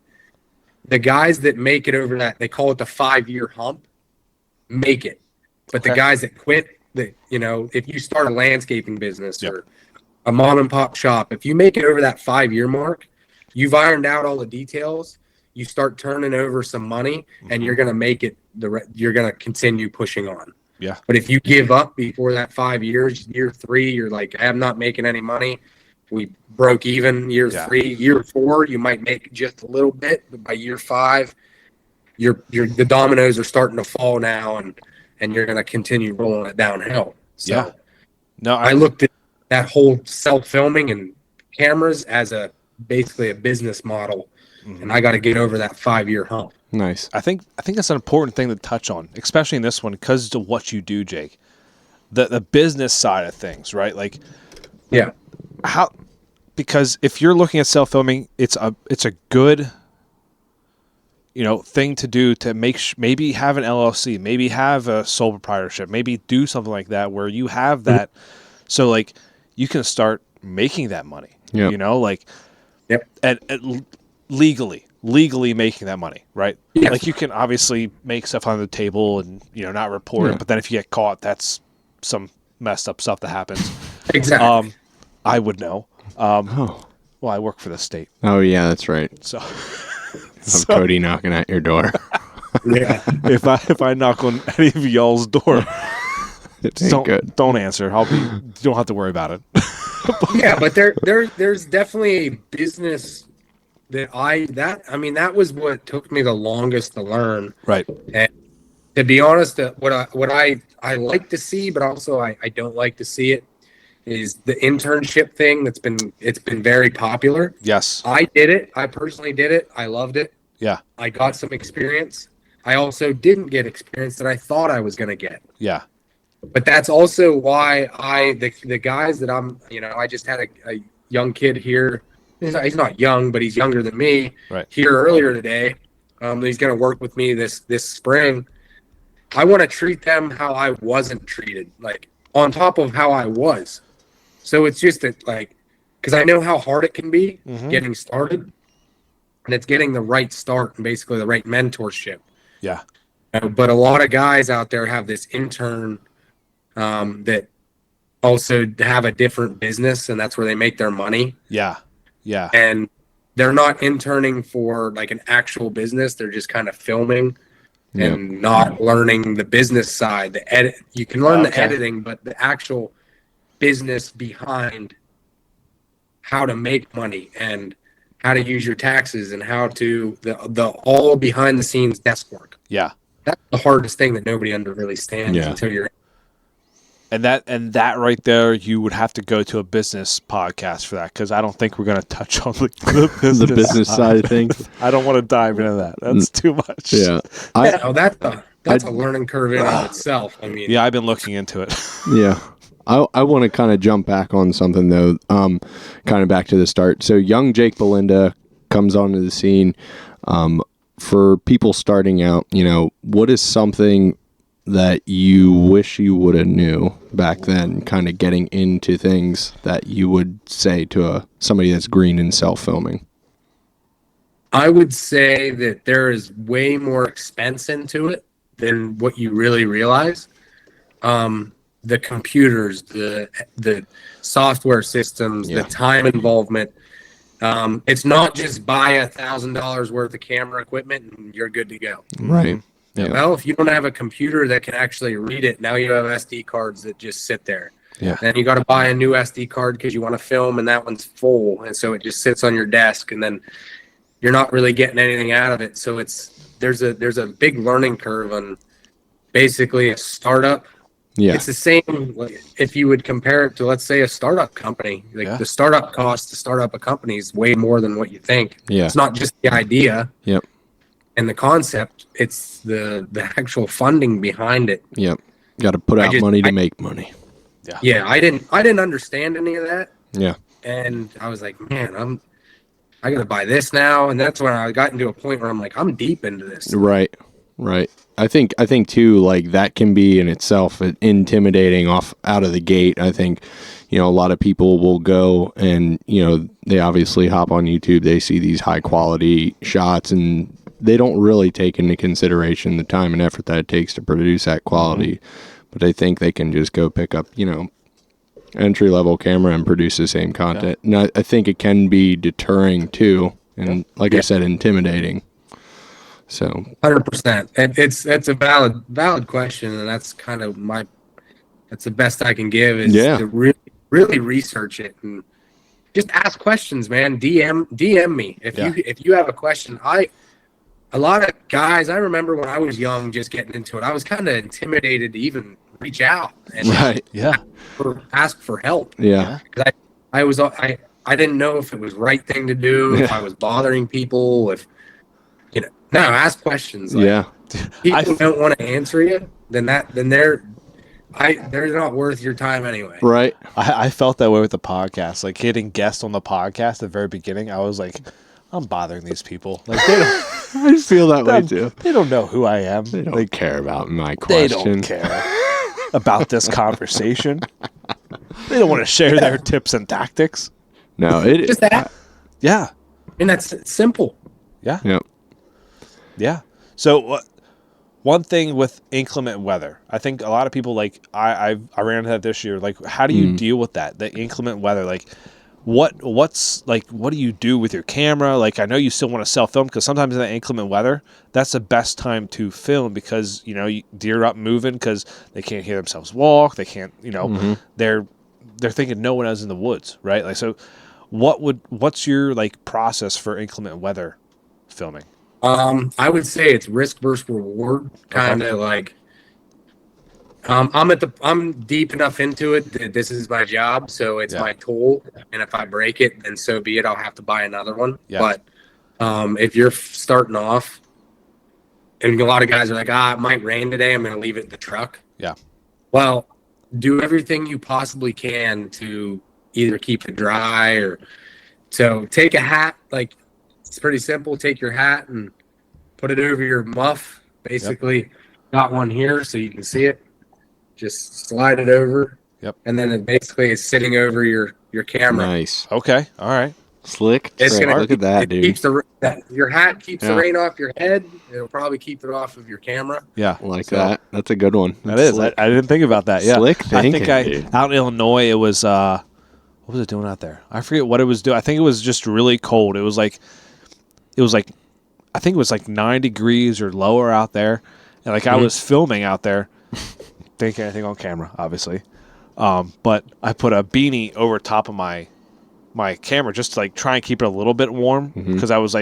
the guys that make it over that, they call it the 5-year hump, make it. But the guys that quit, if you start a landscaping business or a mom and pop shop, if you make it over that 5-year mark, you've ironed out all the details, you start turning over some money, and you're going to make it, you're going to continue pushing on. Yeah. But if you give up before that 5 years, year 3, you're like, I'm not making any money. We broke even year 3. Year 4, you might make just a little bit, but by year 5, the dominoes are starting to fall now, and you're going to continue rolling it downhill. So I looked at that whole self-filming and cameras as basically a business model, and I got to get over that 5-year hump. Nice. I think that's an important thing to touch on, especially in this one, because of what you do, Jake. The business side of things, right? Like, because if you're looking at self-filming, it's a good thing to do to maybe have an LLC, maybe have a sole proprietorship, maybe do something like that where you have that, so like you can start making that money. And legally making that money, right? Yes. Like you can obviously make stuff on the table and not report it, but then if you get caught, that's some messed up stuff that happens. Exactly. I would know. Well, I work for the state. Oh yeah, that's right. So Cody knocking at your door. Yeah. If I knock on any of y'all's door, don't answer. You don't have to worry about it. Yeah, but there's definitely a business that was what took me the longest to learn. Right. And to be honest, what I like to see, but also I don't like to see it, is the internship thing it's been very popular. Yes. I did it. I personally did it. I loved it. Yeah. I got some experience. I also didn't get experience that I thought I was going to get. Yeah. But that's also why the guys that I just had a young kid here. He's not young, but he's younger than me. Right. Here earlier today. He's going to work with me this spring. I want to treat them how I wasn't treated, like on top of how I was. So it's just that, like, because I know how hard it can be getting started, and it's getting the right start and basically the right mentorship. Yeah. But a lot of guys out there have this intern that also have a different business, and that's where they make their money. Yeah. Yeah. And they're not interning for like an actual business. They're just kind of filming and not learning the business side. The edit, you can learn the editing, but the actual business behind how to make money and how to use your taxes and how to the all behind the scenes desk work. Yeah. That's the hardest thing that nobody understands until you're. And that right there, you would have to go to a business podcast for that, because I don't think we're going to touch on the business side of things. I don't want to dive into that. That's too much. Yeah. That's a learning curve in of itself. I mean, yeah, I've been looking into it. Yeah. I want to kind of jump back on something, though, kind of back to the start. So young Jake Belinda comes onto the scene. For people starting out, what is something that you wish you would have knew back then, kind of getting into things that you would say to somebody that's green in self-filming? I would say that there is way more expense into it than what you really realize. The computers, the software systems, the time involvement. It's not just buy $1,000 worth of camera equipment and you're good to go. Right. Yeah. Well, if you don't have a computer that can actually read it, now you have SD cards that just sit there. Yeah. Then you got to buy a new SD card because you want to film, and that one's full, and so it just sits on your desk, and then you're not really getting anything out of it. So there's a big learning curve on basically a startup Yeah. It's the same, like, if you would compare it to, let's say, a startup company. Like the startup cost to start up a company is way more than what you think. Yeah. It's not just the idea Yep. and the concept; it's the actual funding behind it. Yep. Got to put out money to make money. Yeah, I didn't understand any of that. Yeah. And I was like, man, I gotta buy this now. And that's when I got into a point where I'm like, I'm deep into this. Right. I think too, like that can be in itself intimidating out of the gate. I think, a lot of people will go and, they obviously hop on YouTube, they see these high quality shots and they don't really take into consideration the time and effort that it takes to produce that quality. Mm-hmm. But I think they can just go pick up, entry level camera and produce the same content. Yeah. And I think it can be deterring too. And like I said, intimidating. So 100%. And it's a valid question. And that's kind of that's the best I can give is to really research it and just ask questions, man. DM me. If you have a question, a lot of guys, I remember when I was young, just getting into it, I was kind of intimidated to even reach out and ask for help. Yeah. I didn't know if it was the right thing to do, if I was bothering people, ask questions. Like, people don't want to answer you, then they're not worth your time anyway. Right. I felt that way with the podcast. Like getting guests on the podcast at the very beginning, I was like, I'm bothering these people. Like they don't I feel that way too. They don't know who I am. They don't care about my question. They don't care about this conversation. They don't want to share their tips and tactics. No, it just that. Yeah. And that's simple. Yeah. Yep. Yeah. So one thing with inclement weather, I think a lot of people I ran into that this year. Like, how do you deal with that? The inclement weather, like what do you do with your camera? Like, I know you still want to self-film because sometimes in that inclement weather, that's the best time to film because, deer up moving because they can't hear themselves walk. They can't, they're thinking no one is in the woods, right? Like, so what's your process for inclement weather filming? I would say it's risk versus reward, kind of like. I'm deep enough into it that this is my job, so it's my tool. And if I break it, then so be it. I'll have to buy another one. Yeah. But if you're starting off, and a lot of guys are like, it might rain today, I'm going to leave it in the truck. Yeah. Well, do everything you possibly can to either keep it dry or so take a hat. Like, it's pretty simple. Take your hat and put it over your muff. Basically, got one here so you can see it. Just slide it over. Yep. And then it basically is sitting over your camera. Nice. Okay. All right. Slick. Look at that, dude. Keeps your hat keeps the rain off your head. It'll probably keep it off of your camera. Yeah. That. That's a good one. That's slick. I didn't think about that. Yeah. Slick thinking, I think out in Illinois, it was, what was it doing out there? I forget what it was doing. I think it was just really cold. It was like, I think it was like 9 degrees or lower out there. And I was filming out there. Think anything on camera, obviously. But I put a beanie over top of my camera just to try and keep it a little bit warm because I was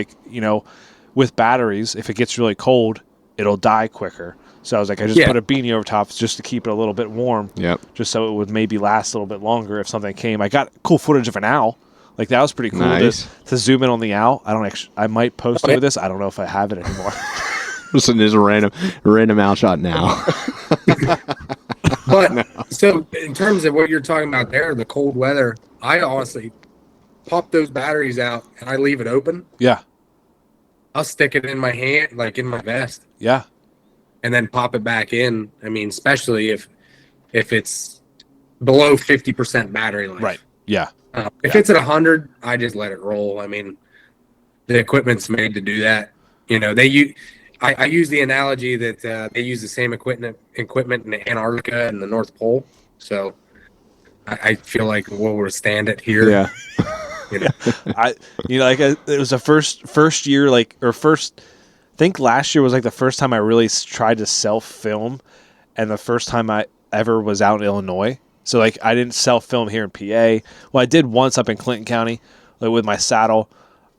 with batteries, if it gets really cold, it'll die quicker. So I was like, I just put a beanie over top just to keep it a little bit warm. Yep. Just so it would maybe last a little bit longer if something came. I got cool footage of an owl. Like, that was pretty cool to zoom in on the owl. I might post over this. I don't know if I have it anymore. Listen, there's a random owl shot now. But so in terms of what you're talking about there, the cold weather, I honestly pop those batteries out and I leave it open. Yeah. I'll stick it in my hand, like in my vest. Yeah. And then pop it back in. I mean, especially if it's below 50% battery life. Right. Yeah. If it's at 100, I just let it roll. I mean, the equipment's made to do that. I use the analogy that they use the same equipment in Antarctica and the North Pole. So I feel like we'll withstand it here. Yeah. It was the first year, I think last year was the first time I really tried to self-film and the first time I ever was out in Illinois. So I didn't self-film here in PA. Well, I did once up in Clinton County with my saddle.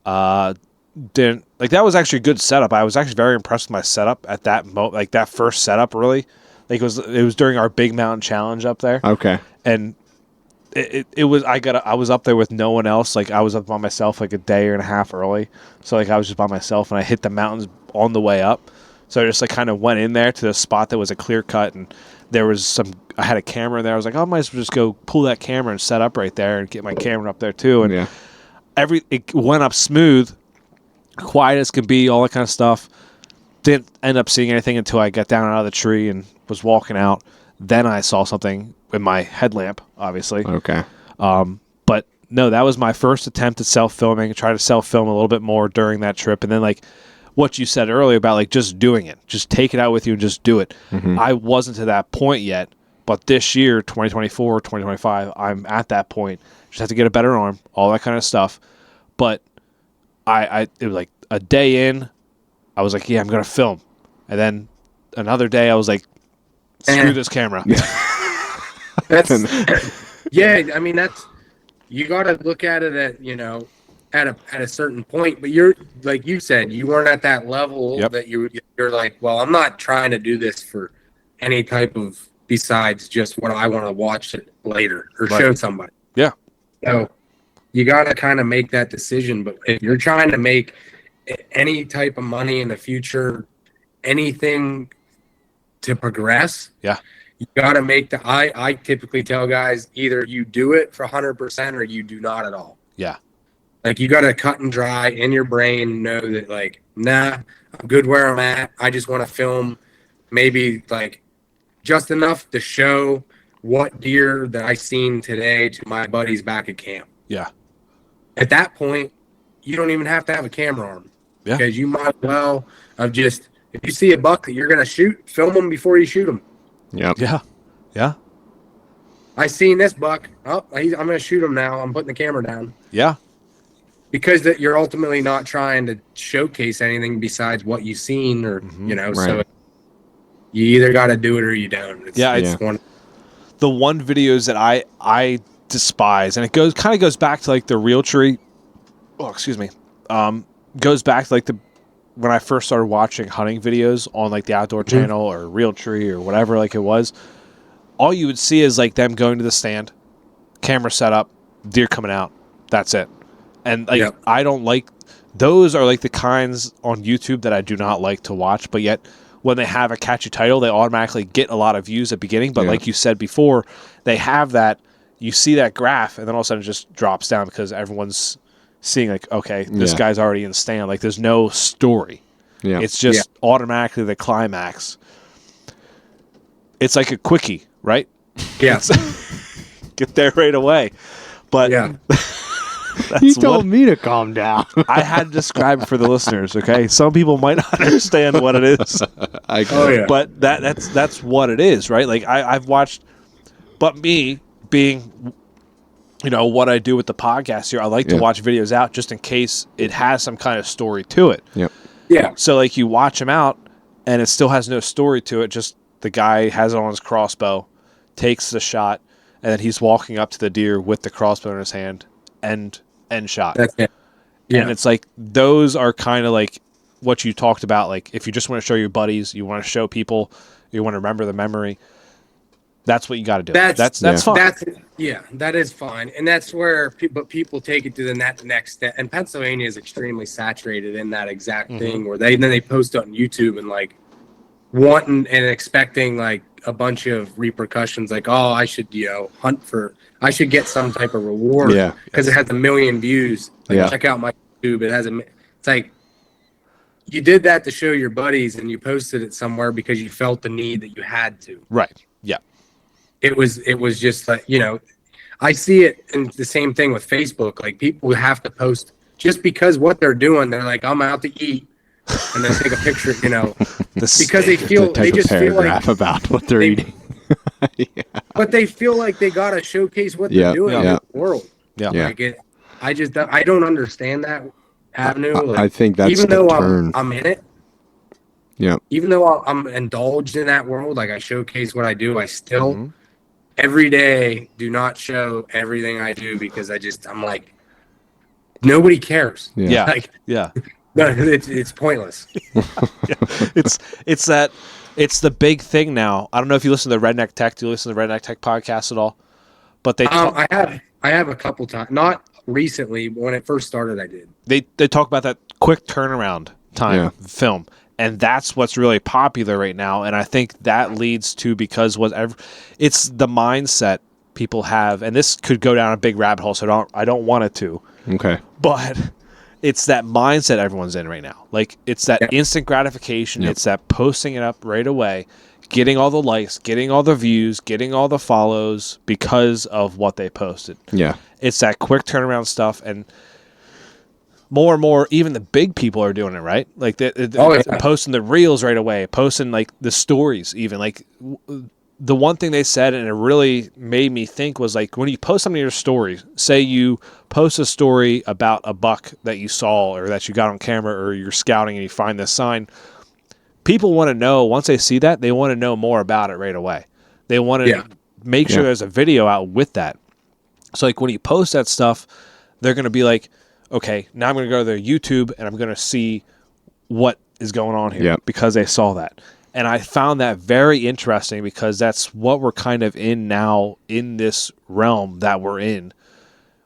That was actually a good setup. I was actually very impressed with my setup at that that first setup, really. Like it was during our Big Mountain Challenge up there. Okay. And it was I was up there with no one else. Like I was up by myself like a day and a half early. So like I was just by myself and I hit the mountains on the way up. So I just like kind of went in there to the spot that was a clear cut, and there was I had a camera there. I was like, oh, I might as well just go pull that camera and set up right there and get my camera up there too. And it went up smooth, quiet as can be, all that kind of stuff. Didn't end up seeing anything until I got down out of the tree and was walking out. Then I saw something with my headlamp, obviously. Okay. But no, that was my first attempt at self-filming. I tried to self-film a little bit more during that trip. And then like what you said earlier about like just doing it, just take it out with you and just do it. Mm-hmm. I wasn't to that point yet, but this year, 2024, 2025, I'm at that point. Just have to get a better arm, all that kind of stuff. But it was like a day in, I was like, yeah, I'm going to film. And then another day I was like, screw this camera. That's yeah. I mean, you got to look at it at a certain point. But you're like you said, you weren't at that level that you're like, well, I'm not trying to do this for any type of besides just what I want to watch it later or show somebody. Yeah. So you got to kind of make that decision. But if you're trying to make any type of money in the future, anything to progress, you got to make I typically tell guys either you do it for 100% or you do not at all. Yeah. Like you got to cut and dry in your brain, know that like, nah, I'm good where I'm at. I just want to film maybe like just enough to show what deer that I seen today to my buddies back at camp. Yeah. At that point, you don't even have to have a camera on because you might well have just, if you see a buck that you're going to shoot, film them before you shoot them. Yep. Yeah. Yeah. I seen this buck. Oh, I'm going to shoot him now. I'm putting the camera down. Yeah. Because that you're ultimately not trying to showcase anything besides what you've seen or, so you either got to do it or you don't. It's one. The one videos that I despise, and it kind of goes back to like the Realtree. Oh, excuse me. Goes back to like when I first started watching hunting videos on like the Outdoor Channel or Realtree or whatever like it was. All you would see is like them going to the stand, camera set up, deer coming out. That's it. And like I don't like those are like the kinds on YouTube that I do not like to watch, but yet when they have a catchy title, they automatically get a lot of views at the beginning. But like you said before, they have that, you see that graph and then all of a sudden it just drops down because everyone's seeing like, okay, this guy's already in the stand. Like there's no story. Yeah. It's just automatically the climax. It's like a quickie, right? Yeah. Get there right away. But you told me to calm down. I had to describe it for the listeners, okay? Some people might not understand what it is. But that's what it is, right? Like I've watched, but me being, what I do with the podcast here, I like to watch videos out just in case it has some kind of story to it. Yep. Yeah. So like you watch them out and it still has no story to it. Just the guy has it on his crossbow, takes the shot, and then he's walking up to the deer with the crossbow in his hand and shot. That's it. Yeah. And it's like those are kind of like what you talked about. Like if you just want to show your buddies, you want to show people, you want to remember the memory. That's what you got to do. That's fine. That is fine, and that's where people take it to the next step. And Pennsylvania is extremely saturated in that exact thing, where they post it on YouTube and like wanting and expecting like a bunch of repercussions, like I should I should get some type of reward because it has 1 million views. Like check out my YouTube. It's like you did that to show your buddies and you posted it somewhere because you felt the need that you had to. Right. Yeah. It was just like, I see it in the same thing with Facebook. Like people have to post just because what they're doing. They're like, I'm out to eat, and then take a picture, because they just feel like about what they're eating. But they feel like they gotta showcase what they're doing in the world. Yeah. Like I don't understand that avenue. Like, I think that's even though I'm in it. Yeah. Even though I'm indulged in that world, like I showcase what I do, I still every day do not show everything I do because I'm like, nobody cares. Yeah. Like, yeah. No, it's pointless. It's that It's the big thing now. I don't know if you listen to Redneck Tech. Do you listen to the Redneck Tech podcast at all? But they I have a couple times, not recently, but when it first started, I did. They talk about that quick turnaround time film, and that's what's really popular right now. And I think that leads to it's the mindset people have, and this could go down a big rabbit hole. So I don't want it to. Okay, but it's that mindset everyone's in right now. Like it's that instant gratification. It's that posting it up right away, getting all the likes, getting all the views, getting all the follows because of what they posted. Yeah, it's that quick turnaround stuff, and more, even the big people are doing it, right? Like they're posting the reels right away, posting like the stories, even like the one thing they said, and it really made me think, was like when you post something in your stories, say you post a story about a buck that you saw or that you got on camera, or you're scouting and you find this sign, people want to know, once they see that, they want to know more about it right away. They want to make sure there's a video out with that. So like when you post that stuff, they're going to be like, okay, now I'm going to go to their YouTube and I'm going to see what is going on here because they saw that. And I found that very interesting because that's what we're kind of in now in this realm that we're in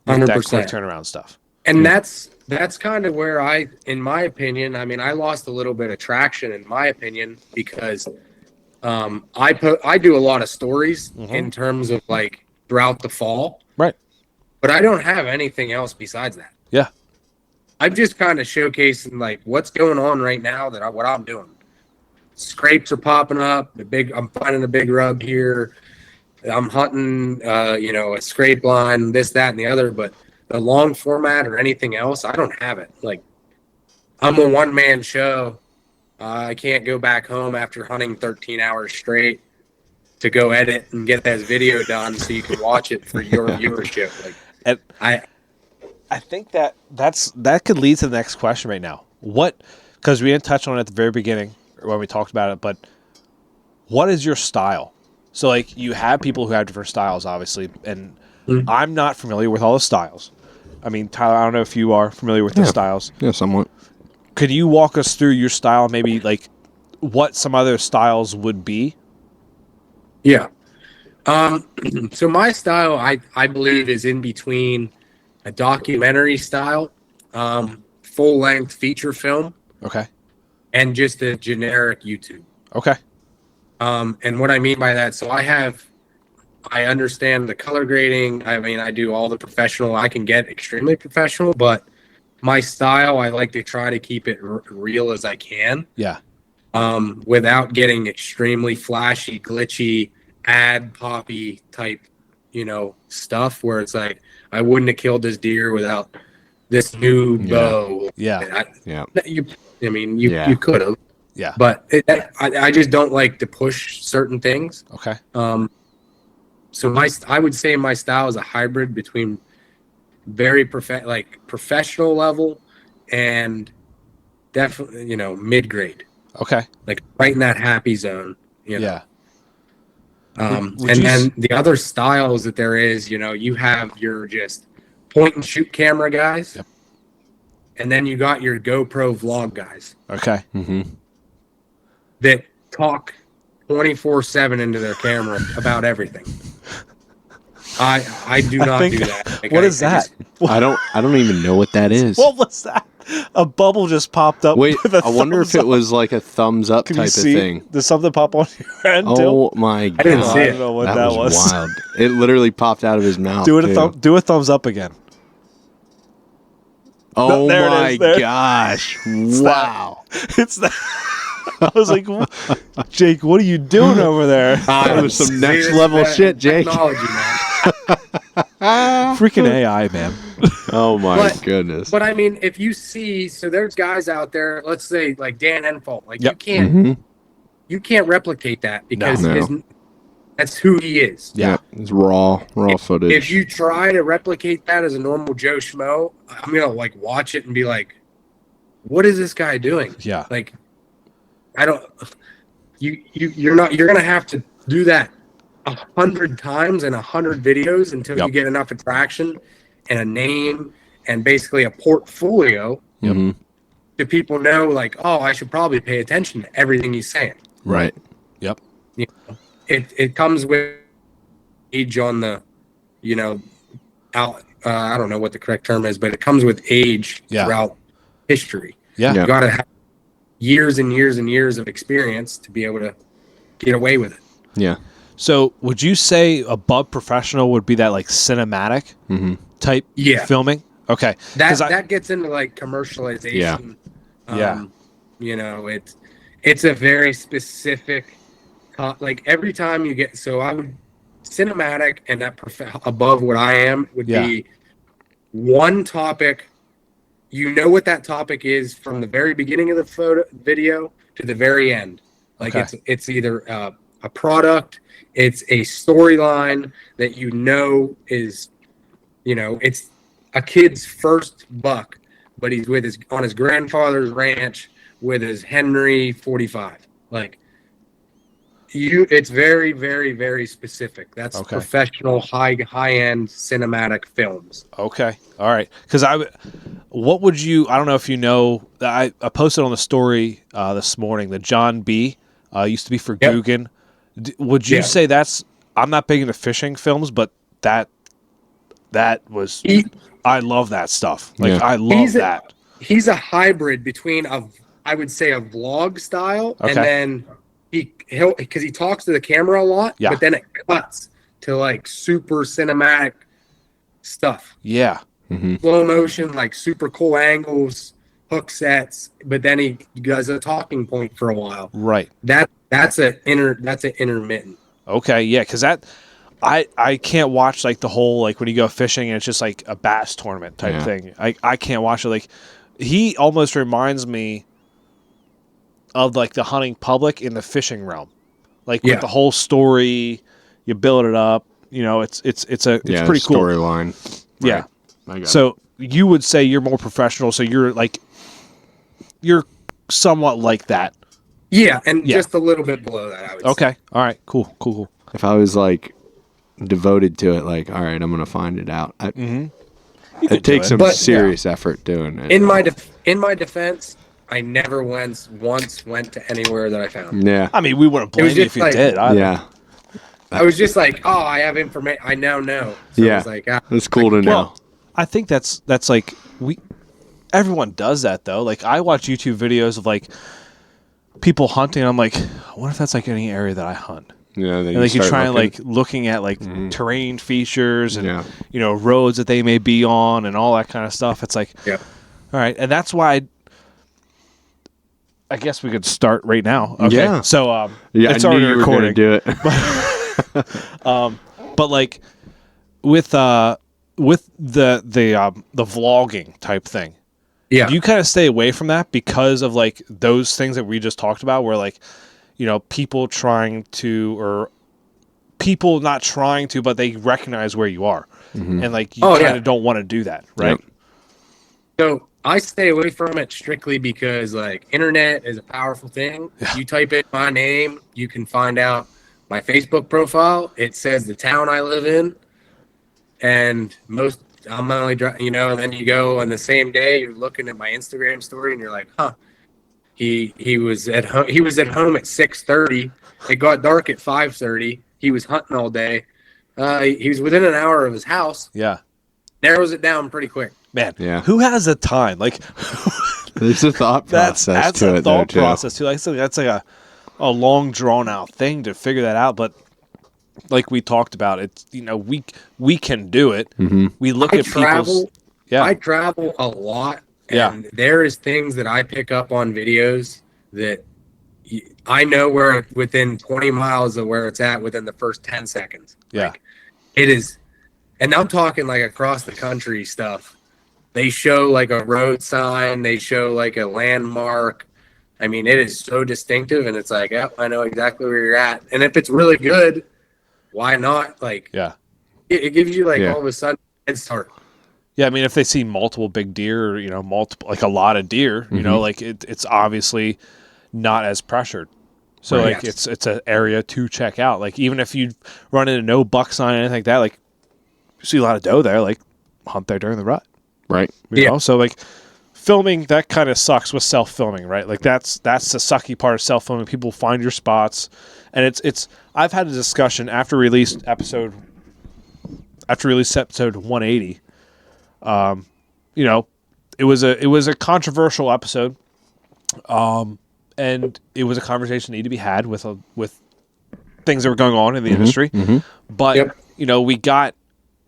with 100%. That quick turnaround stuff. And that's kind of where in my opinion, I mean, I lost a little bit of traction in my opinion because I do a lot of stories in terms of like throughout the fall. Right. But I don't have anything else besides that. Yeah. I'm just kind of showcasing like what's going on right now what I'm doing. Scrapes are popping up. I'm finding a big rub here. I'm hunting, a scrape line, this, that, and the other. But the long format or anything else, I don't have it. Like, I'm a one-man show. I can't go back home after hunting 13 hours straight to go edit and get that video done so you can watch it for your viewership. Like, I think that could lead to the next question right now. Because we didn't touch on it at the very beginning when we talked about it, but what is your style? So like you have people who have different styles, obviously, and I'm not familiar with all the styles. I mean, Tyler, I don't know if you are familiar with the styles. Yeah, somewhat. Could you walk us through your style, maybe like what some other styles would be? Yeah. So my style, I believe, is in between a documentary style, full-length feature film. Okay. And just a generic YouTube. Okay. And what I mean by that, so I understand the color grading. I mean, I do all the professional. I can get extremely professional, but my style, I like to try to keep it real as I can. Yeah. Without getting extremely flashy, glitchy, ad poppy type, stuff where it's like, I wouldn't have killed this deer without this new bow. Yeah. You could have. Yeah. But I just don't like to push certain things. Okay. So I would say my style is a hybrid between very professional level and definitely, mid-grade. Okay. Like right in that happy zone. Yeah. And then the other styles that there is, you have your just point and shoot camera guys. Yep. And then you got your GoPro vlog guys. Okay. That talk 24/7 into their camera about everything. I do not do that. Like, what is that? I don't even know what that is. What was that? A bubble just popped up. Wait, I wonder if it was like a thumbs up type of thing. Did something pop on your end? Oh my god! I didn't see it. I don't know what that was. Wild. It literally popped out of his mouth. Do a thumbs up again. Oh my gosh! Wow! It's that. I was like, Jake, what are you doing over there? That was some next level shit, Jake. Technology, man. Freaking AI, man. Oh my goodness. But I mean, if you see, so there's guys out there, let's say like Dan Enfold, like you can't replicate that because that's who he is. Yeah, it's raw footage. If you try to replicate that as a normal Joe Schmo, I'm gonna like watch it and be like, what is this guy doing? Yeah. Like, I don't. You're gonna have to do that 100 times and 100 videos until you get enough attraction and a name and basically a portfolio to people know like, oh, I should probably pay attention to everything he's saying. Right. you know, it comes with age on the, you know, out. I don't know what the correct term is, but it comes with age throughout history. Yeah. You got to have years and years and years of experience to be able to get away with it. Yeah. So would you say above professional would be that like cinematic type filming? Okay. That gets into like commercialization. You know, it's a very specific, like every time you get, so I would cinematic and that above what I am would be one topic. You know what that topic is from the very beginning of the video to the very end. Like it's either a product, it's a storyline that you know is, you know, it's a kid's first buck, but he's on his grandfather's ranch with his Henry 45. Like it's very, very, very specific. That's professional, high-end cinematic films. Okay, all right. Because what would you? I don't know if you know. I posted on the story this morning. The John B. Used to be for Guggen. Would you say that's? I'm not big into fishing films, but that was. I love that stuff. Like I love that. He's a hybrid between I would say a vlog style, and then he'll because he talks to the camera a lot, but then it cuts to like super cinematic stuff. Yeah. Slow motion, like super cool angles, hook sets, but then he does a talking point for a while. Right. That's an intermittent. Okay, yeah, because I can't watch like the whole like when you go fishing and it's just like a bass tournament type thing. I can't watch it. Like he almost reminds me of like the hunting public in the fishing realm, like with the whole story, you build it up. You know, it's pretty cool storyline. Yeah. So you would say you're more professional. So you're somewhat like that. Yeah, and just a little bit below that. I would say. All right. Cool. If I was like devoted to it, like, all right, I'm gonna find it out. It takes some serious effort doing it. In my defense, I never once went to anywhere that I found. Yeah. I mean, we wouldn't blame you if you did. Yeah. I was just like, oh, I have information. I now know. So I was like, that's cool to know. Well, I think that's like everyone does that though. Like I watch YouTube videos of like people hunting. And I'm like, I wonder if that's like any area that I hunt. Yeah, and like you try and like looking at like terrain features and you know roads that they may be on and all that kind of stuff. It's like, all right, and that's why I guess we could start right now. Okay, yeah. So it's already recording. Do it, but like with the vlogging type thing. Yeah. Do you kind of stay away from that because of like those things that we just talked about where like, you know, people trying to or people not trying to, but they recognize where you are. And like you kind of don't want to do that, right? Yep. So I stay away from it strictly because like internet is a powerful thing. Yeah. You type in my name, you can find out my Facebook profile. It says the town I live in. And I'm only, you know, and then you go on the same day, you're looking at my Instagram story and you're like, huh, he was at home. He was at home at 6:30. It got dark at 5:30. He was hunting all day. He was within an hour of his house. Yeah. Narrows it down pretty quick. Man, who has the time? Like, there's a thought process that's to a it. Thought process too. Like, so that's like a long drawn out thing to figure that out. But like we talked about, it's, you know, we can do it. We look at people's. Yeah, I travel a lot. And there is things that I pick up on videos that I know where within 20 miles of where it's at within the first 10 seconds. Yeah, like, it is. And I'm talking like across the country stuff. They show like a road sign. They show like a landmark. I mean, it is so distinctive, and it's like, yeah, I know exactly where you're at. And if it's really good, why not? Like, it gives you like all of a sudden a head start. Yeah, I mean, if they see multiple big deer, or, you know, like a lot of deer, you know, like it's obviously not as pressured. So like it's an area to check out. Like even if you run into no buck sign or anything like that, like you see a lot of doe there, like hunt there during the rut. Right. You know? So like filming, that kind of sucks with self-filming, right? Like that's the sucky part of self-filming. People find your spots, and it's. I've had a discussion after release episode 180. You know, it was a controversial episode, and it was a conversation that needed to be had with things that were going on in the industry. But you know, we got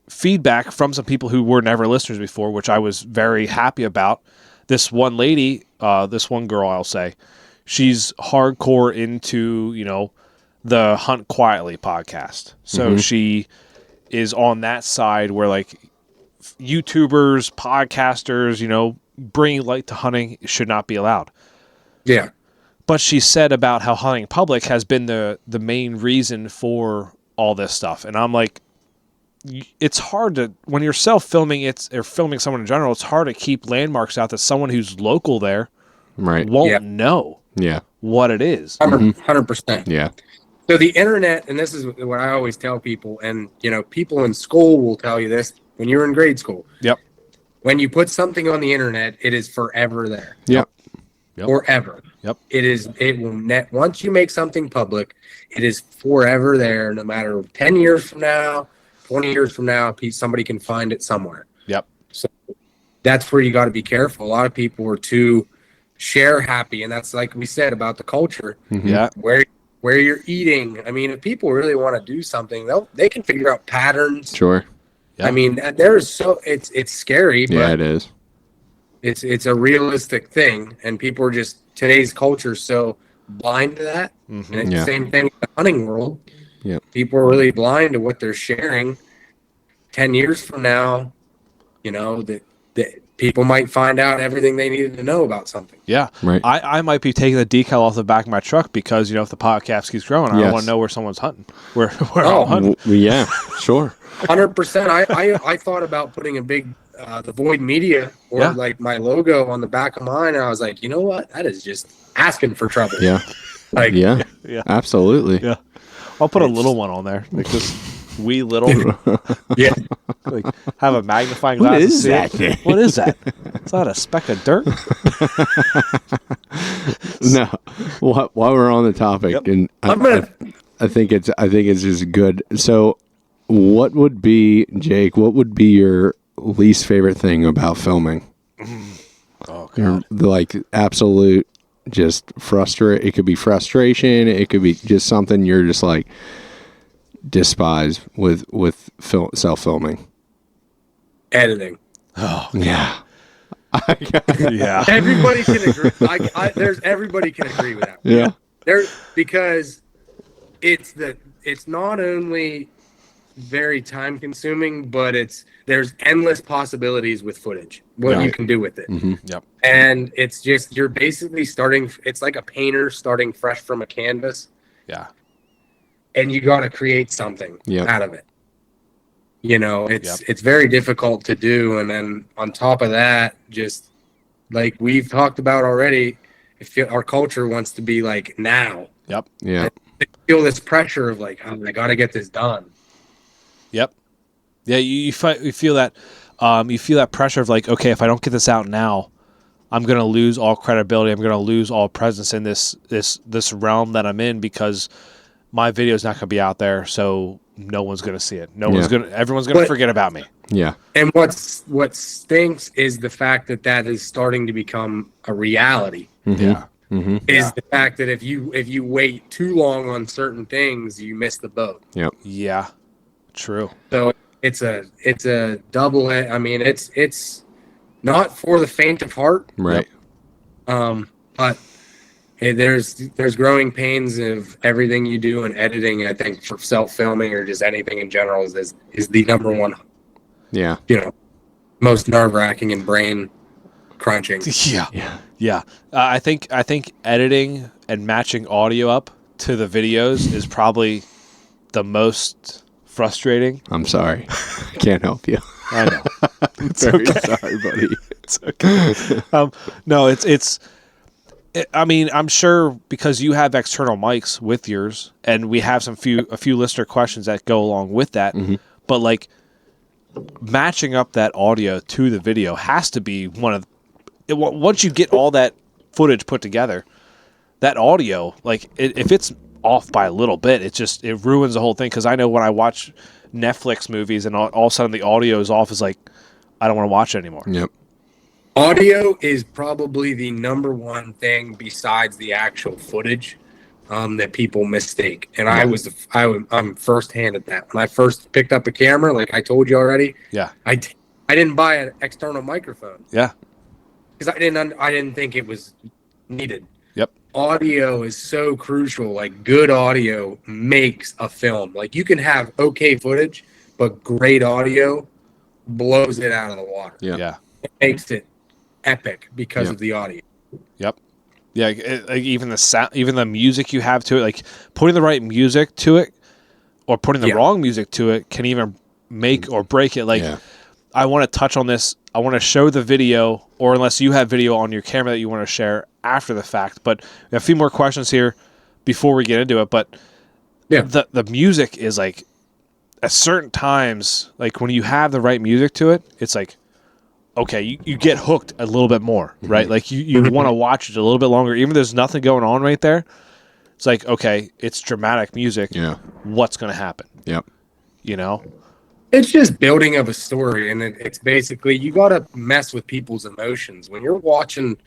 feedback from some people who were never listeners before, which I was very happy about. This one lady, this one girl, I'll say, she's hardcore into, you know, the Hunt Quietly podcast. So she is on that side where like YouTubers, podcasters, you know, bringing light to hunting should not be allowed. Yeah. But she said about how hunting public has been the main reason for all this stuff. And I'm like, it's hard to, when you're self-filming or filming someone in general, it's hard to keep landmarks out that someone who's local there won't know what it is. 100%. Yeah. So the internet, and this is what I always tell people, and you know, people in school will tell you this when you're in grade school. Yep. When you put something on the internet, it is forever there. Yep. Forever. Yep. It will once you make something public, it is forever there, no matter 10 years from now, 20 years from now, somebody can find it somewhere. Yep. So that's where you got to be careful. A lot of people are too share happy, and that's like we said about the culture. Yeah. Where you're eating. I mean, if people really want to do something, they can figure out patterns. Sure. Yeah. I mean, it's scary, but it is. It's a realistic thing, and people are just, today's culture is so blind to that. And it's the same thing with the hunting world. Yeah. People are really blind to what they're sharing. 10 years from now, you know, that people might find out everything they needed to know about something. Yeah. Right. I might be taking the decal off the back of my truck because, you know, if the podcast keeps growing, I want to know where someone's hunting. Where I'm hunting. Yeah, sure. 100%. I thought about putting a big the Void Media or like my logo on the back of mine, and I was like, you know what? That is just asking for trouble. Yeah. Like, yeah. Absolutely. Yeah. I'll put a little one on there. Like this wee little. Yeah. Like have a magnifying glass. What is that? What is that? It's not a speck of dirt. No. While we're on the topic, and I think it's just good. So, what would be, Jake? What would be your least favorite thing about filming? Oh God! Like absolute, just it could be frustration. It could be just something you're just like despise with self-filming. Editing. Oh yeah. Yeah. Everybody can agree. Everybody can agree with that. Yeah. Because it's not only very time consuming, but there's endless possibilities with footage, what you can do with it. Yep. And it's just, you're basically it's like a painter starting fresh from a canvas. Yeah. And you got to create something out of it. You know, it's very difficult to do. And then on top of that, just like we've talked about already, our culture wants to be like now. Yep. Yeah. They feel this pressure of like, oh, I got to get this done. Yep. Yeah, you feel that you feel that pressure of like, okay, if I don't get this out now, I'm going to lose all credibility. I'm going to lose all presence in this realm that I'm in because my video is not going to be out there, so no one's going to see it. Everyone's going to forget about me. Yeah. And what stinks is the fact that is starting to become a reality. Yeah. Is the fact that if you wait too long on certain things, you miss the boat. Yep. Yeah. True. So it's a double. I mean, it's not for the faint of heart. Right. But there's growing pains of everything you do in editing. I think for self-filming or just anything in general is the number one. Yeah. You know, most nerve-wracking and brain crunching. Yeah. Yeah. Yeah. I think editing and matching audio up to the videos is probably the most frustrating. I'm sorry. I can't help you. I know. It's very sorry, buddy. It's okay. No, I mean, I'm sure because you have external mics with yours, and we have a few listener questions that go along with that. But like matching up that audio to the video has to be one of once you get all that footage put together, that audio, like if it's off by a little bit, it ruins the whole thing. Because I know when I watch Netflix movies and all of a sudden the audio is off, is like I don't want to watch it anymore. Yep. Audio is probably the number one thing besides the actual footage that people mistake. And I'm firsthand at that. When I first picked up a camera, like I told you already, I didn't buy an external microphone. Yeah. Because I didn't think it was needed. Yep. Audio is so crucial. Like good audio makes a film. Like you can have okay footage, but great audio blows it out of the water. Yeah. It makes it epic because of the audio. Yep. Yeah, like even the sound, even the music you have to it, like putting the right music to it or putting the wrong music to it can even make or break it. Like I want to touch on this. I want to show the video, or unless you have video on your camera that you want to share after the fact. But we have a few more questions here before we get into it. But the music is like at certain times, like when you have the right music to it, it's like, okay, you get hooked a little bit more, right? Like you want to watch it a little bit longer. Even if there's nothing going on right there, it's like, okay, it's dramatic music. Yeah. What's going to happen? Yep. You know? It's just building of a story, and it's basically you got to mess with people's emotions when you're watching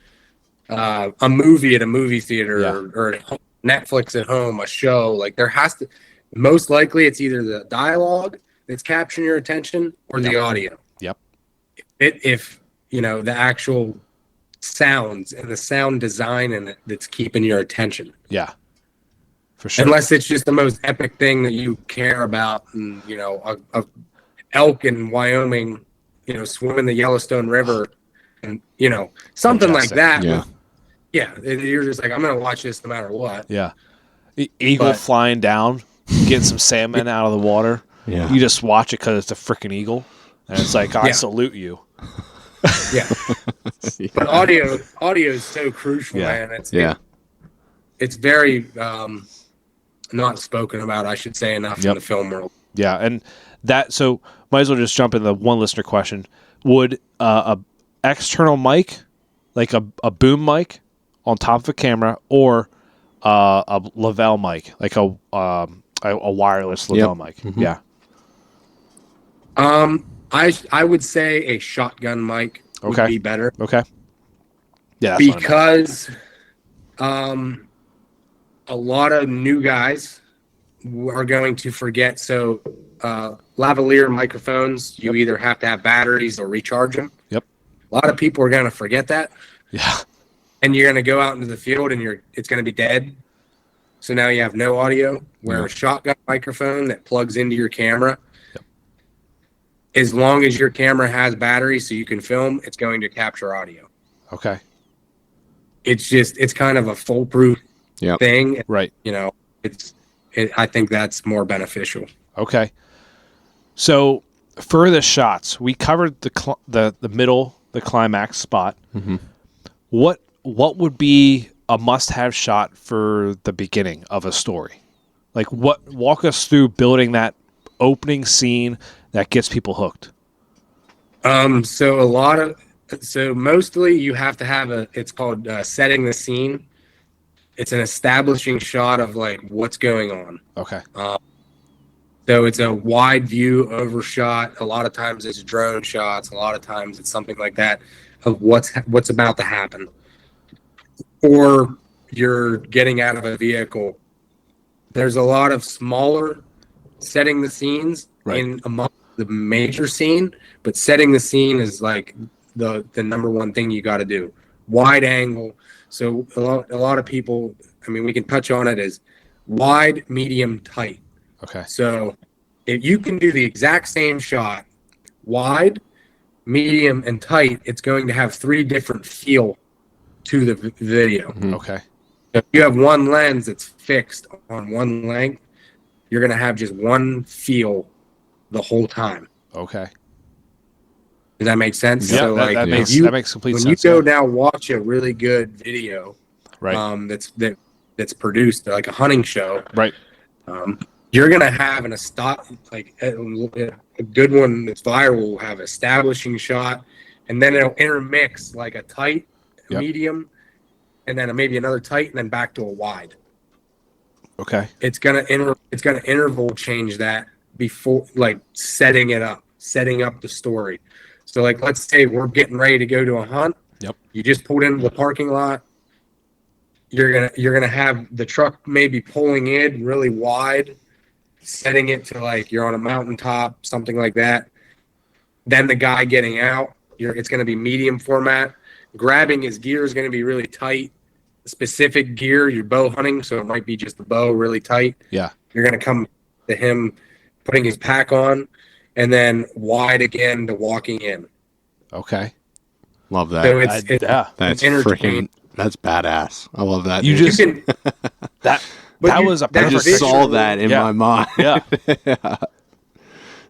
a movie at a movie theater or at home, Netflix at home, a show. Like there has to, most likely, it's either the dialogue that's capturing your attention or the audio. Yep. If you know the actual sounds and the sound design in it that's keeping your attention. Yeah. For sure. Unless it's just the most epic thing that you care about, and you know, a elk in Wyoming, you know, swimming the Yellowstone River, and you know, something like that. You're just like, I'm gonna watch this no matter what. Yeah. Eagle flying down, getting some salmon out of the water. Yeah. You just watch it because it's a freaking eagle, and it's like, I salute you. But audio is so crucial, man. It's very not spoken about, I should say, enough in the film world. Yeah, and that, so might as well just jump in the one listener question. Would a external mic, like a boom mic on top of a camera, or a Lavelle mic, like a wireless Lavelle mic? Mm-hmm. Yeah. I would say a shotgun mic would be better. Okay. Yeah. Because a lot of new guys are going to forget. So lavalier microphones, you either have to have batteries or recharge them. Yep. A lot of people are going to forget that. Yeah. And you're going to go out into the field and it's going to be dead. So now you have no audio. Where a shotgun microphone that plugs into your camera, as long as your camera has batteries so you can film, it's going to capture audio. Okay. It's kind of a foolproof thing. Right. You know, I think that's more beneficial. Okay. So for the shots, we covered the middle, the climax spot. Mm-hmm. What would be a must-have shot for the beginning of a story? Like walk us through building that opening scene that gets people hooked. So mostly you have to have it's called setting the scene. It's an establishing shot of like what's going on. Okay. So it's a wide view overshot. A lot of times it's drone shots. A lot of times it's something like that of what's about to happen. Or you're getting out of a vehicle. There's a lot of smaller setting the scenes in among the major scene, but setting the scene is like the number one thing you got to do. Wide angle. So a lot of people, I mean, we can touch on it as wide, medium, tight. Okay. So if you can do the exact same shot, wide, medium, and tight, it's going to have 3 different feel to the video. Mm-hmm. Okay. If you have one lens that's fixed on one length, you're going to have just one feel the whole time. Okay. Does that make sense? Yeah, so that makes complete sense. When you go now watch a really good video, that's produced like a hunting show, right? You're gonna have a good one that's viral will have establishing shot, and then it'll intermix like a tight, Yep. medium, and then maybe another tight, and then back to a wide. Okay. It's gonna interval change that before, like, setting up the story. So, like, let's say we're getting ready to go to a hunt. Yep. You just pulled into the parking lot. You're gonna have the truck maybe pulling in really wide, setting it to like you're on a mountaintop, something like that. Then the guy getting out, it's gonna be medium format. Grabbing his gear is gonna be really tight. Specific gear, you're bow hunting, so it might be just the bow really tight. Yeah. You're gonna come to him putting his pack on, and then wide again to walking in. Okay. Love that. So That's That's interchange. freaking. That's badass. I love that. You dude. just You can, that But that you- was a that I perfect just visual- saw that in Yeah. my mind. Yeah.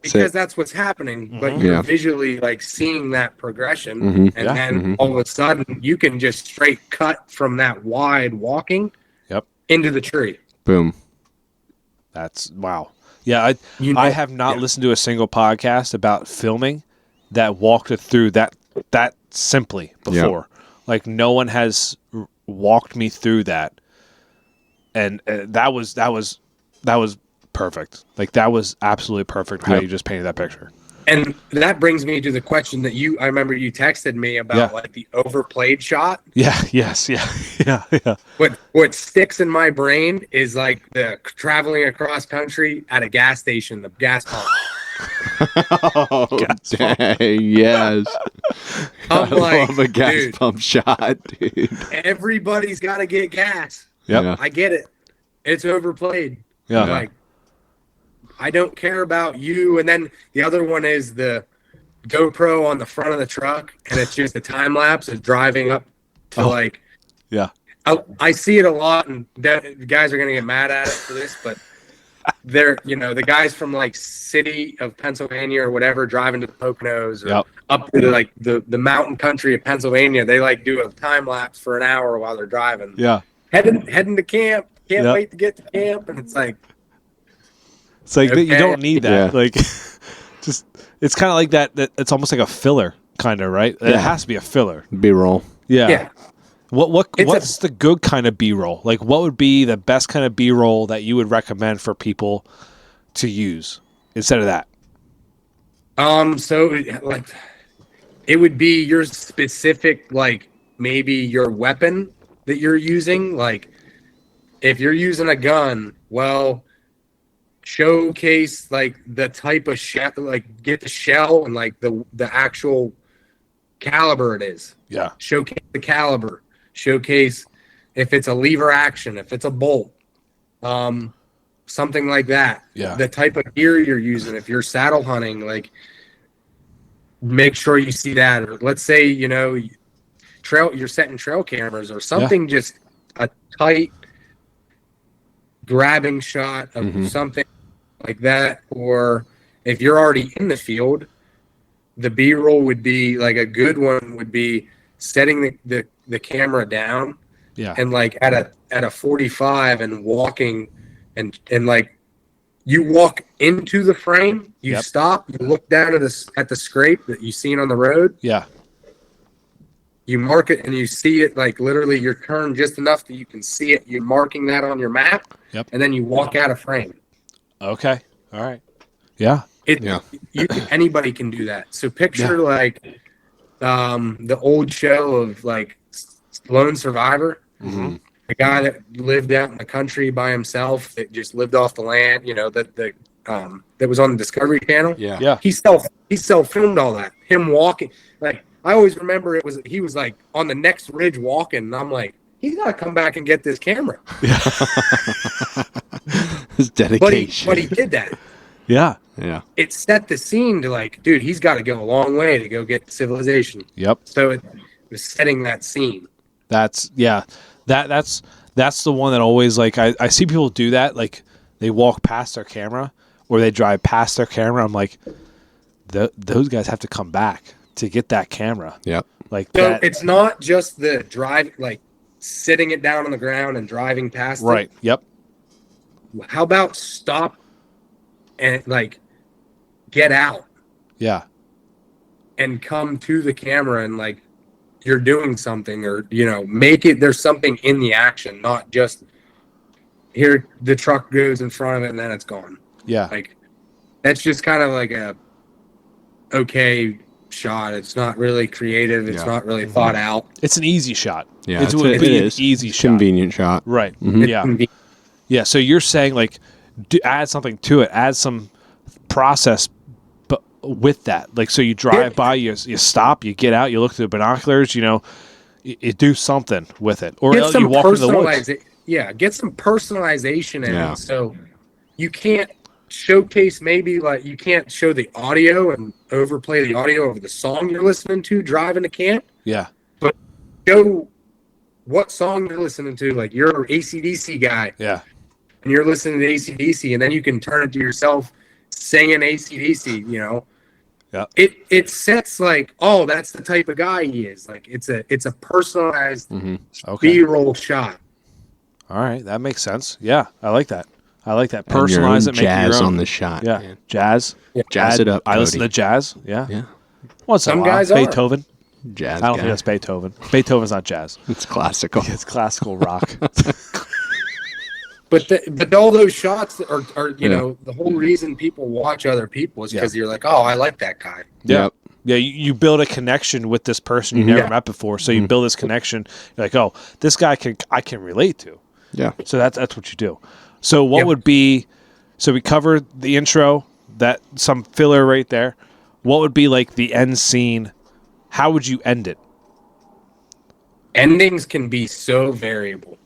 because that's what's happening, but Mhm. you're Yeah. visually like seeing that progression, Mhm. and Yeah. then all of a sudden you can just straight cut from that wide walking Yep. into the tree. Boom. That's wow. Yeah, I have not yeah. listened to a single podcast about filming that walked it through that simply before. Like no one has walked me through that, and that was perfect. Like that was absolutely perfect how Yep. you just painted that picture. And that brings me to the question that I remember you texted me about, Yeah. like the overplayed shot. Yeah. Yes. Yeah. Yeah. What sticks in my brain is like the traveling across country at a gas station, the gas pump. Oh, dang, yes. I'm I like, love a gas dude, pump shot, dude. everybody's got to get gas. Yep. Yeah. I get it. It's overplayed. Yeah. Like, I don't care about you. And then the other one is the GoPro on the front of the truck, and it's just a time lapse of driving up to like. Yeah. I see it a lot, and the guys are gonna get mad at it for this, but they're the guys from like city of Pennsylvania or whatever driving to the Poconos or Yep. up to like the mountain country of Pennsylvania. They like do a time lapse for an hour while they're driving. Yeah. Heading to camp. Can't Yep. wait to get to camp, and it's like. It's like you Okay. don't need that. Yeah. Like, just it's kind of like that. It's almost like a filler, kind of, right? It Yeah. has to be a filler. B-roll. Yeah. Yeah. What's the good kind of B-roll? Like, what would be the best kind of B-roll that you would recommend for people to use instead of that? So like, it would be your specific, like maybe your weapon that you're using. Like, if you're using a gun, well, showcase like the type of shell, like get the shell and like the actual caliber it is. Yeah. Showcase the caliber. Showcase if it's a lever action, if it's a bolt, something like that. Yeah. The type of gear you're using. If you're saddle hunting, like make sure you see that. Or let's say you're setting trail cameras or something. Just a tight grabbing shot of something like that. Or if you're already in the field, the B-roll would be like a good one would be setting the camera down Yeah. and like at a 45 and walking and like you walk into the frame, you Yep. stop, you look down at the scrape that you seen on the road, Yeah. you mark it and you see it like literally you're turned just enough that you can see it. You're marking that on your map. Yep. And then you walk out of frame. Okay. All right. Yeah. Anybody can do that. So picture like the old show of like Lone Survivor, the guy that lived out in the country by himself that just lived off the land, that was on the Discovery Channel. Yeah. Yeah. He self filmed all that. Him walking, like I always remember he was like on the next ridge walking, and I'm like, he's got to come back and get this camera. His dedication. But he did that. Yeah. Yeah. It set the scene to like, dude, he's got to go a long way to go get civilization. Yep. So it was setting that scene. That's the one that always like I see people do that, like they walk past their camera or they drive past their camera. I'm like, those guys have to come back to get that camera. Yep. Like So that. it's not just the drive, like sitting it down on the ground and driving past Right. Yep. it. How about stop and like get out Yeah. and come to the camera and like you're doing something, or make it there's something in the action, not just here the truck goes in front of it and then it's gone. Yeah. Like that's just kind of like a okay shot. It's not really creative. It's not really thought out. It's an easy shot. Yeah, it it would be an is. easy shot. Convenient shot. Right. Mm-hmm. Yeah. Yeah. So you're saying like add something to it, add some process, but with that, like, so you drive by, you stop, you get out, you look through the binoculars, you do something with it, or get some you walk into the woods. Yeah, get some personalization in it. So you can't showcase, maybe like you can't show the audio and overplay the audio over the song you're listening to driving to camp. Yeah. But show what song you're listening to. Like you're an AC/DC guy. Yeah. And you're listening to AC/DC, and then you can turn it to yourself singing AC/DC, Yeah. It sets like, oh, that's the type of guy he is. Like it's a personalized B-roll shot. All right, that makes sense. Yeah, I like that. Personalize it, make jazz your own on the shot. Yeah, man. jazz. Yeah. Jazz it up. I listen Cody. to jazz. Yeah. Yeah. Once in a Some while. guys are. Beethoven. Jazz. I don't guy. think that's Beethoven. Beethoven's not jazz. It's classical. It's classical rock. But all those shots are the whole reason people watch other people is because you're like, oh, I like that guy. Yep. Yeah, you build a connection with this person you never met before. So you build this connection. You're like, oh, this guy I can relate to. Yeah. So that's what you do. So what would be? So we covered the intro, that some filler right there. What would be like the end scene? How would you end it? Endings can be so variable.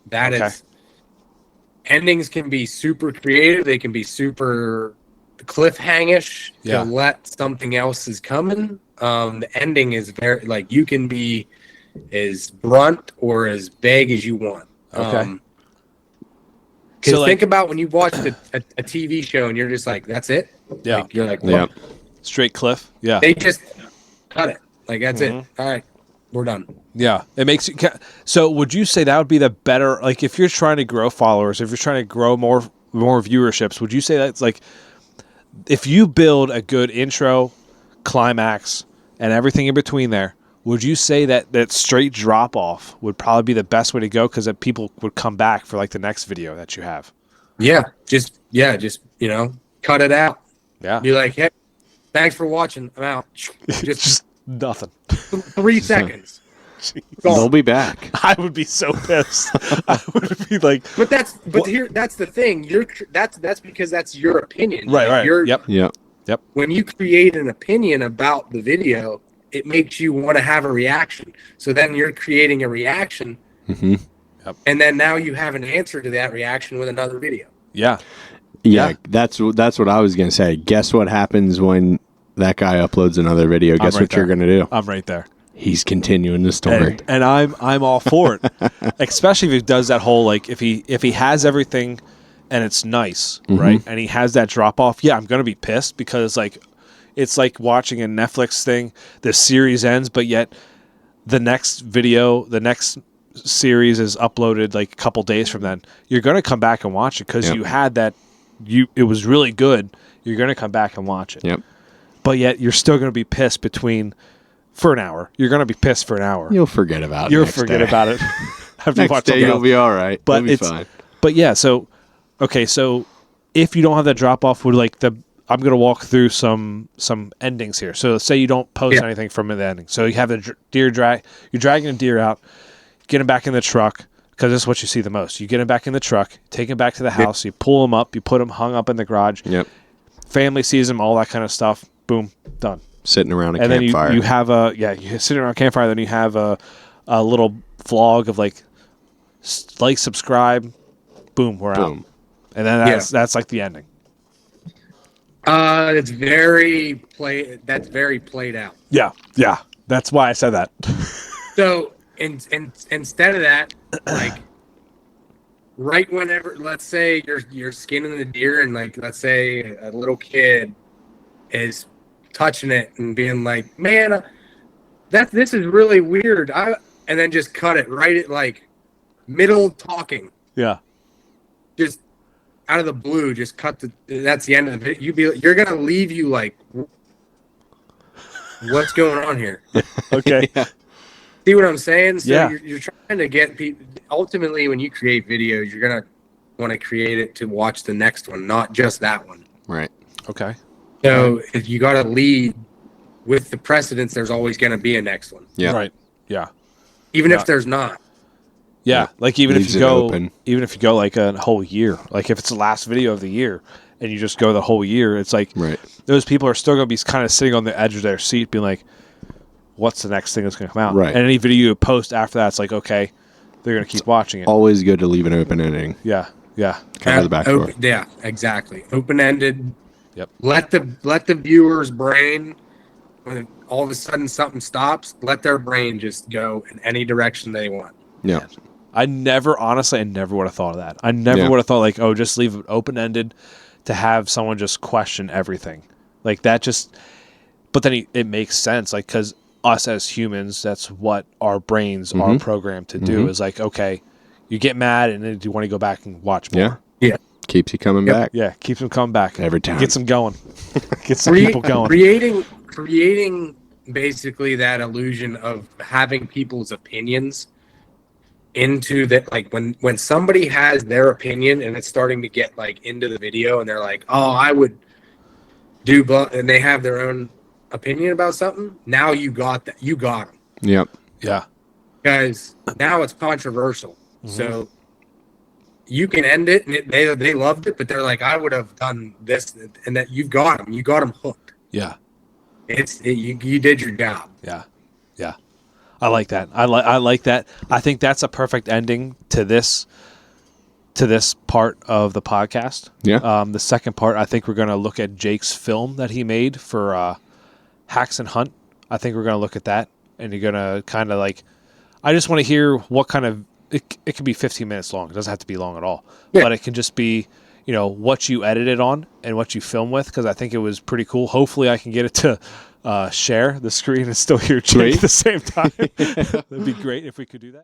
Endings can be super creative. They can be super cliffhangish to let something else is coming. The ending is very, like, you can be as blunt or as vague as you want. Okay. Because think about when you watched a TV show and you're just like, that's it? Yeah. Like, you're like, what? Straight cliff. Yeah. They just cut it. Like, that's it. All right. We're done. Yeah. It makes you. So would you say that would be the better, like, if you're trying to grow followers, if you're trying to grow more viewerships, would you say that's like, if you build a good intro, climax, and everything in between there, would you say that straight drop off would probably be the best way to go, because people would come back for like the next video that you have? Yeah. Just cut it out. Yeah. Be like, hey, thanks for watching. I'm out. Just nothing. 3 seconds. They'll be back. I would be so pissed. I would be like, but that's the thing. That's because that's your opinion. Right. Yep. When you create an opinion about the video, it makes you want to have a reaction. So then you're creating a reaction, and then now you have an answer to that reaction with another video. Yeah. That's what I was gonna say. Guess what happens when that guy uploads another video? Guess what you're gonna do? I'm right there. He's continuing the story, and I'm all for it. Especially if he does that whole, like, if he has everything and it's nice, right? And he has that drop off. Yeah, I'm gonna be pissed, because it's like watching a Netflix thing. The series ends, but yet the next series is uploaded like a couple days from then. You're gonna come back and watch it because you had that. It was really good. You're gonna come back and watch it. Yep. But yet you're still gonna be pissed for an hour. You're gonna be pissed for an hour. You'll forget about it. You'll forget about it. Next day you'll be all right. But It'll be fine. But yeah. So okay. So if you don't have that drop off, would I'm going to walk through some endings here. So let's say you don't post anything from the ending. So you have the deer you're dragging a deer out, get him back in the truck, because this is what you see the most. You get him back in the truck, take him back to the house, you pull him up, you put him hung up in the garage. Yep. Family sees him, all that kind of stuff. Boom, done. Sitting around a and campfire. then you have you're sitting around a campfire, then you have a little vlog of like subscribe, boom, we're out. And then that's like the ending. It's very played out. Yeah. That's why I said that. So instead of that, like, right whenever, let's say you're skinning the deer, and like, let's say a little kid is touching it and being like, man, this is really weird. And then just cut it right at like middle talking. Yeah. Just out of the blue, just cut that's the end of it. You're gonna leave you like, what's going on here? Okay. See what I'm saying? So Yeah. you're trying to get people. Ultimately, when you create videos, you're gonna want to create it to watch the next one, not just that one. Right. Okay. So if you got to lead with the precedence, there's always going to be a next one. Yeah. Right. Yeah. Even Yeah. if there's not. Yeah. Yeah. Like even Leaves if you it go, open. even if you go like a whole year, like if it's the last video of the year and you just go the whole year, it's like Right. those people are still going to be kind of sitting on the edge of their seat being like, what's the next thing that's going to come out? Right. And any video you post after that, it's like, okay, they're going to keep watching it. Always good to leave an open ending. Yeah. Yeah. Cover the back door. Yeah, exactly. Open-ended. Yep. Let the viewer's brain, when all of a sudden something stops, let their brain just go in any direction they want. Yeah. I never would have thought of that. I never would have thought like, oh, just leave it open-ended to have someone just question everything. Like that just, but then it makes sense. Like, cause us as humans, that's what our brains are programmed to do is like, okay, you get mad and then you want to go back and watch more. Yeah. Yeah. Keeps you coming back. Yeah. Keeps them coming back. Every time. Gets them going. Gets some people going. Creating basically that illusion of having people's opinions into that, like when somebody has their opinion and it's starting to get like into the video and they're like, oh, I would do, and they have their own opinion about something. Now you got that. You got them. Yep. Yeah. Because now it's controversial. So you can end it, and they loved it, but they're like, I would have done this, and that you got them. You got them hooked. Yeah. You did your job. Yeah. Yeah. I like that. I like that. I think that's a perfect ending to this part of the podcast. Yeah. The second part, I think we're going to look at Jake's film that he made for Hacks and Hunt. I think we're going to look at that, and you're going to kind of like, I just want to hear what kind of, it could be 15 minutes long. It doesn't have to be long at all. Yeah. But it can just be, what you edited on and what you film with, because I think it was pretty cool. Hopefully I can get it to share the screen and still hear Jake at the same time. That'd be great if we could do that.